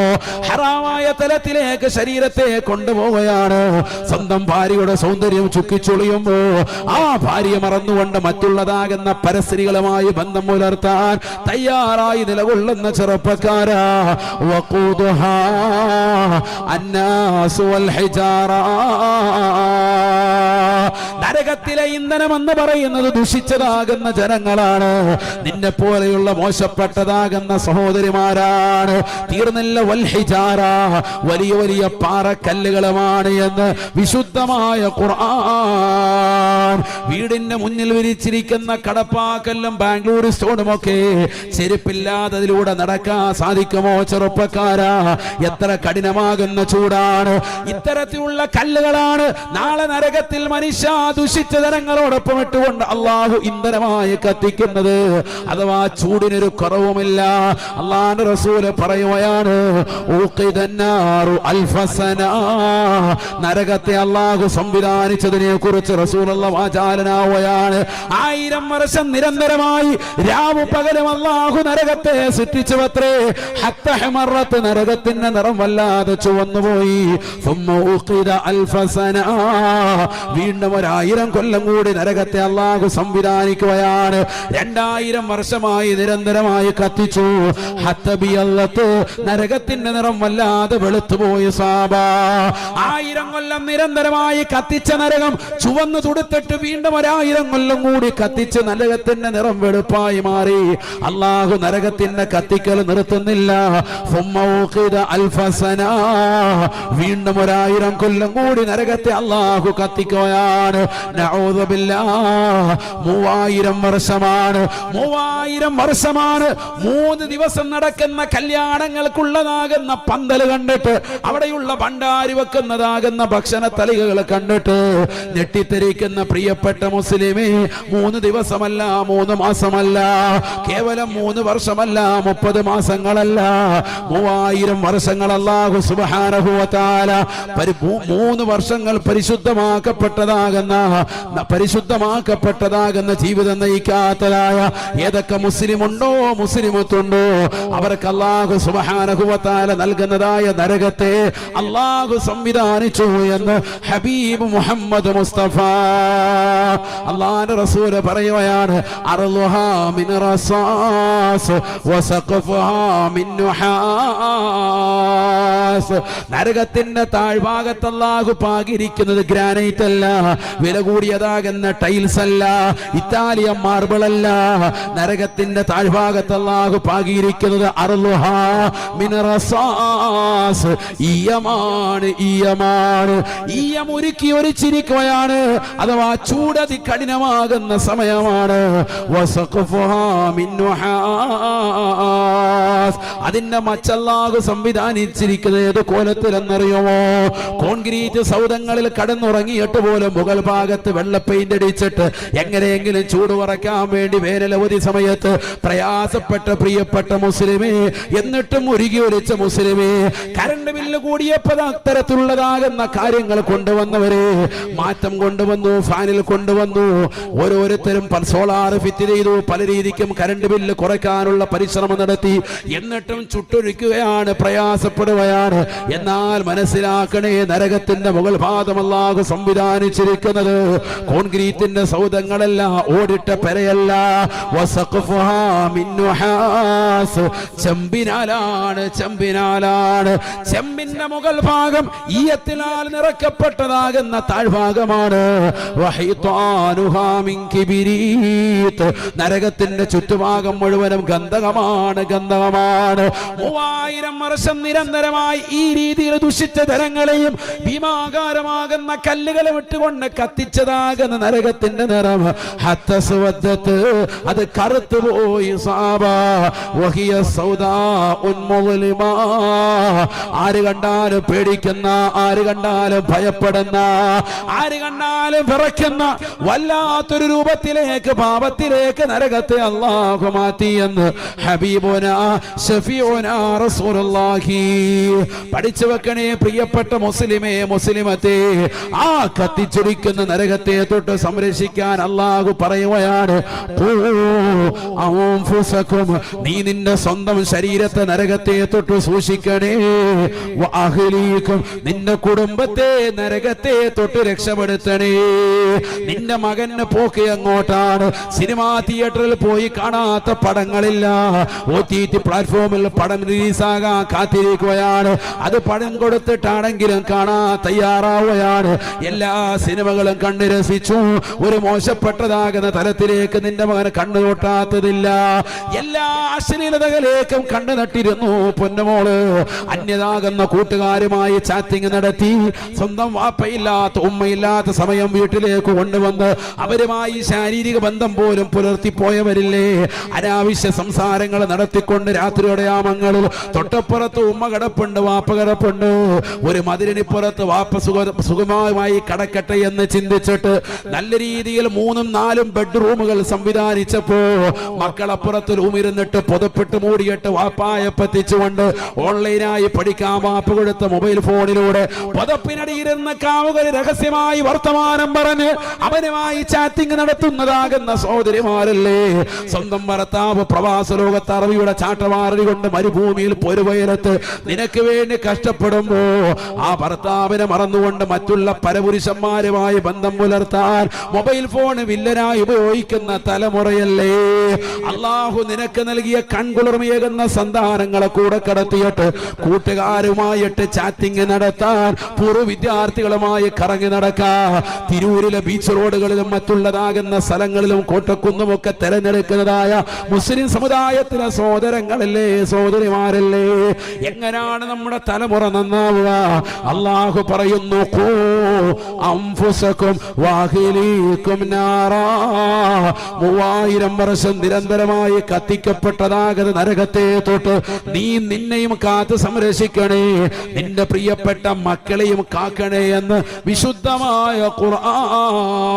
ഹറാമായ തലത്തിലേക്ക് ശരീരത്തെ കൊണ്ടുപോവുകയാണ്. സ്വന്തം ഭാര്യയുടെ സൗന്ദര്യം ചുക്കിച്ചുളിയുമ്പോ ആ ഭാര്യ മറന്നുകൊണ്ട് മറ്റുള്ളതാകുന്ന പരസ്ത്രീകളുമായി ബന്ധം പുലർത്താൻ തയ്യാറായി നിലകൊള്ളുന്ന ചെറുപ്പക്കാരാ. വഖൂദുഹാ അന്നാസു വൽ ഹിജാറ. നരകത്തിലെ ഇന്ധനമെന്ന് പറയുന്നത് ദുഷിച്ചതാകുന്ന ജനങ്ങളാണ്. നിന്നെ പോലെയുള്ള മോശപ്പെട്ടതാകുന്ന സഹോദരിമാരാണ്. തീർന്നില്ല, വൽ ഹിജാറ, വലിയ വലിയ പാറക്കല്ലുകളുമാണ് എന്ന് വിശുദ്ധമായ ഖുർആൻ. വീടിന്റെ മുന്നിൽ വിരിച്ചിരിക്കുന്ന കടപ്പാക്കല്ലും ബാംഗ്ലൂർ സ്റ്റോണുമൊക്കെ ചെരുപ്പില്ലാത്തതിലൂടെ നടക്കാൻ സാധിക്കുമോ ചെറുപ്പക്കാരാ? എത്ര കഠിനമാകുന്ന ചൂടാണ്! ഇത്തരത്തിലുള്ള കല്ലുകളാണ് നാളെ നരകത്തിൽ മനുഷ്യ ദുഷിച്ച ജനങ്ങളോടൊപ്പം ഇട്ടുകൊണ്ട് അള്ളാഹു ഇന്ധനമായി കത്തിക്കുന്നത്. അഥവാ ചൂടിനൊരു കുറവുമില്ല. അള്ളാഹുവിന്റെ റസൂല് പറയുകയാണ്, നരകത്തെ അള്ളാഹു സംവിധാനിച്ചതിനെ കുറിച്ച് റസൂലുള്ളാഹി വാചാലനാവുകയാണ്. 1000 വർഷം നിരന്തരമായി രാവു പകലും അള്ളാഹു നരകത്തെ സൃഷ്ടിച്ചുവത്രേ. നരകത്തിന്റെ നിറം വല്ലാതെ ചുവന്നുപോയി. വീണ്ടും 1000 കൊല്ലം കൂടി നരകത്തെ അള്ളാഹു സംവിധാനിക്കുകയാണ്. 2000 വർഷമായി നിരന്തരമായി കത്തിച്ചു. നരകത്തിന്റെ നിറം വല്ലാതെ വെളുത്തുപോയി. സാബ 1000 കൊല്ലം നിരന്തരമായി കത്തിച്ച നരകം ചുവന്നു തുടുത്തിട്ട് വീണ്ടും 1000 കൊല്ലം കൂടി കത്തിച്ച് നരകത്തിന്റെ നിറം വെളുപ്പായി മാറി. അള്ളാഹു നരകത്തിന്റെ കത്തിക്കൽ നിർത്തുന്നില്ല. വീണ്ടും 1000 കൊല്ലം കൂടി നരകത്തെ അള്ളാഹു കത്തിക്കുകയാണ്. 3000 വർഷമാണ്. 3000 വർഷമാണ്. 3 ദിവസം നടക്കുന്ന കല്യാണങ്ങൾക്കുള്ളതാകുന്ന പന്തൽ കണ്ടിട്ട്, അവിടെയുള്ള ഭണ്ഡാരി വെക്കുന്നതാകുന്ന ഭക്ഷണ തലികകൾ കണ്ടിട്ട് ഞെട്ടിത്തെറിക്കുന്ന പ്രിയപ്പെട്ട മുസ്ലിമേ, 3 ദിവസമല്ല, 3 മാസമല്ല, കേവലം 3 വർഷമല്ല, 30 മാസങ്ങളല്ല, 3000 വർഷങ്ങൾ അല്ലാഹു സുബ്ഹാനഹു വ തആല 3 വർഷങ്ങൾ പരിശുദ്ധമാക്കപ്പെട്ടതാകുന്ന ജീവിതം നയിക്കാത്തതായ ഏതൊക്കെ മുസ്ലിമുണ്ടോ, മുസ്ലിമത്തുണ്ടോ, അവർക്ക് അല്ലാഹു സുബ്ഹാനഹു വ തആല നൽകുന്നതായ നരകത്തെ അല്ലാഹു സംവിധാനിച്ചു എന്ന് ഹബീബ് മുഹമ്മദ് മുസ്തഫ. അല്ലാഹുവിന്റെ റസൂൽ പറയുകയാണ്, അർളുഹാ മിൻ റസാസ് വസഖഫുഹാ മിൻ നുഹാസ്. നരകത്തിന്റെ താഴ്ഭാഗത്ത് അല്ലാഹു പാകിയിരിക്കുന്നത് ഗ്രാനൈറ്റ് അല്ല, വില കൂടിയതാകുന്ന ടൈൽസ് അല്ല, ഇറ്റാലിയൻ മാർബിൾ അല്ല. നരകത്തിന്റെ താഴ്ഭാഗത്ത് അല്ലാഹു പാകിയിരിക്കുന്നത് അർളുഹാ മിൻ റസാസ്, ഈയമാണ്. ഈയം ഉരുക്കി ഒരിച്ചിരിക്കുകയാണ്. അഥവാ ചൂടതി കഠിനമാകുന്ന സമയമാണ്. വസഖഫുഹാ മിൻ നുഹാസ്. അതിന്റെ മച്ചല്ലാഹു സംവിധാനിച്ചിരിക്കുന്നത് ഏത് കോലത്തിലെന്നറിയുമോ? കോൺക്രീറ്റ് സൗധങ്ങളിൽ കടന്നുറങ്ങിയിട്ട് പോലും മുകൾ ഭാഗത്ത് വെള്ള പെയിന്റ് അടിച്ചിട്ട് എങ്ങനെയെങ്കിലും ചൂട് കുറയ്ക്കാൻ വേണ്ടി വേനലവധി സമയത്ത് പ്രയാസപ്പെട്ട പ്രിയപ്പെട്ട മുസ്ലിമേ, എന്നിട്ടും ഉരുകി ഒലിച്ച മുസ്ലിമേ, കറണ്ട് ബില്ല് കൂടിയപ്പോൾ അത്തരത്തിലുള്ളതാകുന്ന കാര്യങ്ങൾ കൊണ്ടുവന്നവരെ മാറ്റം കൊണ്ടുവന്നു, ഫാനിൽ കൊണ്ടുവന്നു. ഓരോരുത്തരും സോളാർ ഫിറ്റ് ചെയ്തു, പല രീതിക്കും കറണ്ട് ബില്ല് കുറയ്ക്കാനുള്ള പരിശ്രമം നടത്തി. എന്നിട്ടും ചുട്ടൊഴിക്കുകയാണ്, പ്രയാസപ്പെടുകയാണ്. എന്നാൽ മനസ്സിലാക്കണേ, നരകത്തിന്റെ മുകൾ ഭാഗം അല്ലാഹു സംവിധാനിച്ചിരിക്കുന്നത് കോൺക്രീറ്റിന്റെ സൗധങ്ങളല്ല, ഓടിട്ട പെരയല്ല, വസഖഫുഹാ മിൻ നുഹാസ്, ചെമ്പിനാലാണ്. ചെമ്പിന്റെ മുകൾ ഭാഗം ഈയത്തിനാൽ നിറക്കപ്പെട്ടതാകുന്ന താഴ്ഭാഗമാണ്. വഹീതാനുഹാ മിൻ കിബരീത്ത്, നരകത്തിന്റെ ചുറ്റുഭാഗം മുഴുവനും ഗന്ധകമാണ്. 3000 വർഷം നിരന്തരമായി ഈ രീതിയിൽ ദുഷിച്ച ജനങ്ങളെയും ഭീമാകാരമാകുന്ന കല്ലുകളെ വിട്ടുകൊണ്ട് കത്തിച്ചതാകുന്ന നരകത്തിന്റെ നിറം ഹത്തസ്വദ്ദത്ത്, അത് കറുത്തുപോയി. ആര് കണ്ടാലും പേടിക്കുന്ന, ആര് കണ്ടാലും ഭയപ്പെടുന്ന, ആര് കണ്ടാലും വിറയ്ക്കുന്ന വല്ലാത്തൊരു രൂപത്തിലേക്ക്, പാപത്തിലേക്ക് നരകത്തെ അല്ലാഹു മാറ്റി എന്ന് ഹബീബുനാ ശഫീഉനാ റസൂലുള്ളാഹി. പഠിച്ചു വെക്കണേ പ്രിയപ്പെട്ട മുസ്ലിമേ, മുസ്ലിമത്തെ. ആ കത്തിച്ചൊടിക്കുന്ന നരകത്തെ തൊട്ട് സംരക്ഷിക്കാൻ അല്ലാഹു പറയുകയാണ്, നീ നിന്റെ സ്വന്തം ശരീരത്തെ നരകത്തെ തൊട്ട് സൂക്ഷിക്കണേ. നിന്റെ കുടുംബത്തെ നരകത്തെ തൊട്ട് രക്ഷപ്പെടുത്തണേ. നിന്റെ മകന് പോക്ക് എങ്ങോട്ടാണ്? സിനിമാ തിയേറ്ററിൽ പോയി കാണാത്ത പടങ്ങളില്ല, OTT പ്ലാറ്റ്ഫോമിൽ പടം റിലീസാകാൻ കാത്തിരിക്കുകയാണ്. അത് പണം കൊടുത്തിട്ടാണെങ്കിലും കാണാൻ തയ്യാറാവുകയാണ്. എല്ലാ സിനിമകളും കണ്ടു രസിച്ചു. ഒരു മോശപ്പെട്ടതാകുന്ന തലത്തിലേക്ക് നിന്റെ മകൻ കണ്ണു തൊട്ടാത്തതില്ല. എല്ലാ അശ്ലീലതകളിലേക്കും കണ്ണു നട്ടിരുന്നു പൊന്നുമോള്. അന്യതാകുന്ന കൂട്ടുകാരുമായി ചാറ്റിംഗ് നടത്തി, സ്വന്തം വാപ്പയില്ലാത്ത ഉമ്മയില്ലാത്ത സമയം വീട്ടിലേക്ക് കൊണ്ടുവന്ന് അവരുമായി ശാരീരിക ബന്ധം പോലും പുലർത്തിപ്പോയവരില്ലേ? അനാവശ്യ സംസാരങ്ങൾ നടത്തിക്കൊണ്ട് രാത്രിയുടെ യാമങ്ങളിൽ തൊട്ടപ്പുറത്ത് ഉമ്മ കിടപ്പുണ്ട്, വാപ്പ കിടപ്പുണ്ട്, ഒരു മതിലിനിപ്പുറത്ത് വാപ്പ സുഖമായി കടക്കട്ടെ എന്ന് ചിന്തിച്ചിട്ട് നല്ല രീതിയിൽ 3ഉം 4ഉം ബെഡ്റൂമുകൾ സംവിധാനിച്ചപ്പോ മക്കളപ്പുറത്ത് റൂമിരുന്നിട്ട് പുതപ്പിട്ട് മൂടിയിട്ട് വാപ്പായെ പറ്റിച്ചുകൊണ്ട് ഓൺലൈനായി പഠിക്കാൻ വാപ്പ കൊടുത്ത മൊബൈൽ ഫോണിലൂടെ പുതപ്പിനടിയിരുന്ന കാവുകൾ രഹസ്യമായി വർത്തമാനം പറഞ്ഞ് അവനുമായി ചാറ്റിംഗ് നടത്തുന്നതാകുന്ന സഹോദരിമാരല്ലേ? സ്വന്തം ഭർത്താവ് പ്രവാസ ലോകത്ത് അറബിയുടെ ചാട്ടവാറടി കൊണ്ട് മരുഭൂമിയിൽ പൊരുവയലത്ത് നിനക്ക് വേണ്ടി കഷ്ടപ്പെടുമ്പോ ആ ഭർത്താവിനെ മറന്നുകൊണ്ട് മറ്റുള്ള പരപുരുഷന്മാരുമായി ബന്ധം പുലർത്താൻ മൊബൈൽ ഫോൺ വില്ലനായി ഉപയോഗിക്കുന്ന തലമുറയല്ലേ? അള്ളാഹു നിനക്ക് നൽകിയ കൺകുളിർമയേകുന്ന സന്താനങ്ങളെ കൂടെ കടത്തിയിട്ട് കൂട്ടുകാരുമായിട്ട് ചാറ്റിംഗ് നടത്താൻ, പൂർവ്വ വിദ്യാർത്ഥികളുമായി കറങ്ങി നടക്കാൻ, തിരൂരിലെ ബീച്ച് റോഡുകളിലും മറ്റുള്ളതാകുന്ന സ്ഥലങ്ങളിലും കോട്ടക്കുന്നുമൊക്കെ തെരഞ്ഞെടുക്കുന്നതായ മുസ്ലിം സമുദായത്തിലെ സഹോദരങ്ങളല്ലേ, സഹോദരിമാരല്ലേ? എങ്ങനെയാണ് നമ്മുടെ തലമുറ നന്നാവുക? അള്ളാഹു പറയുന്നു, ഖൂ അൻഫുസകും വഅഹ്ലീകും നാറാ. 3000 വർഷം നിരന്തരമായി കത്തിക്കപ്പെട്ടതാകുന്ന നരകത്തെ തൊട്ട് നീ നിന്നെയും കാത്ത് സംരക്ഷിക്കണേ, നിന്റെ പ്രിയപ്പെട്ട മക്കളെയും കാക്കണേ എന്ന് വിശുദ്ധമായ ഖുർആൻ.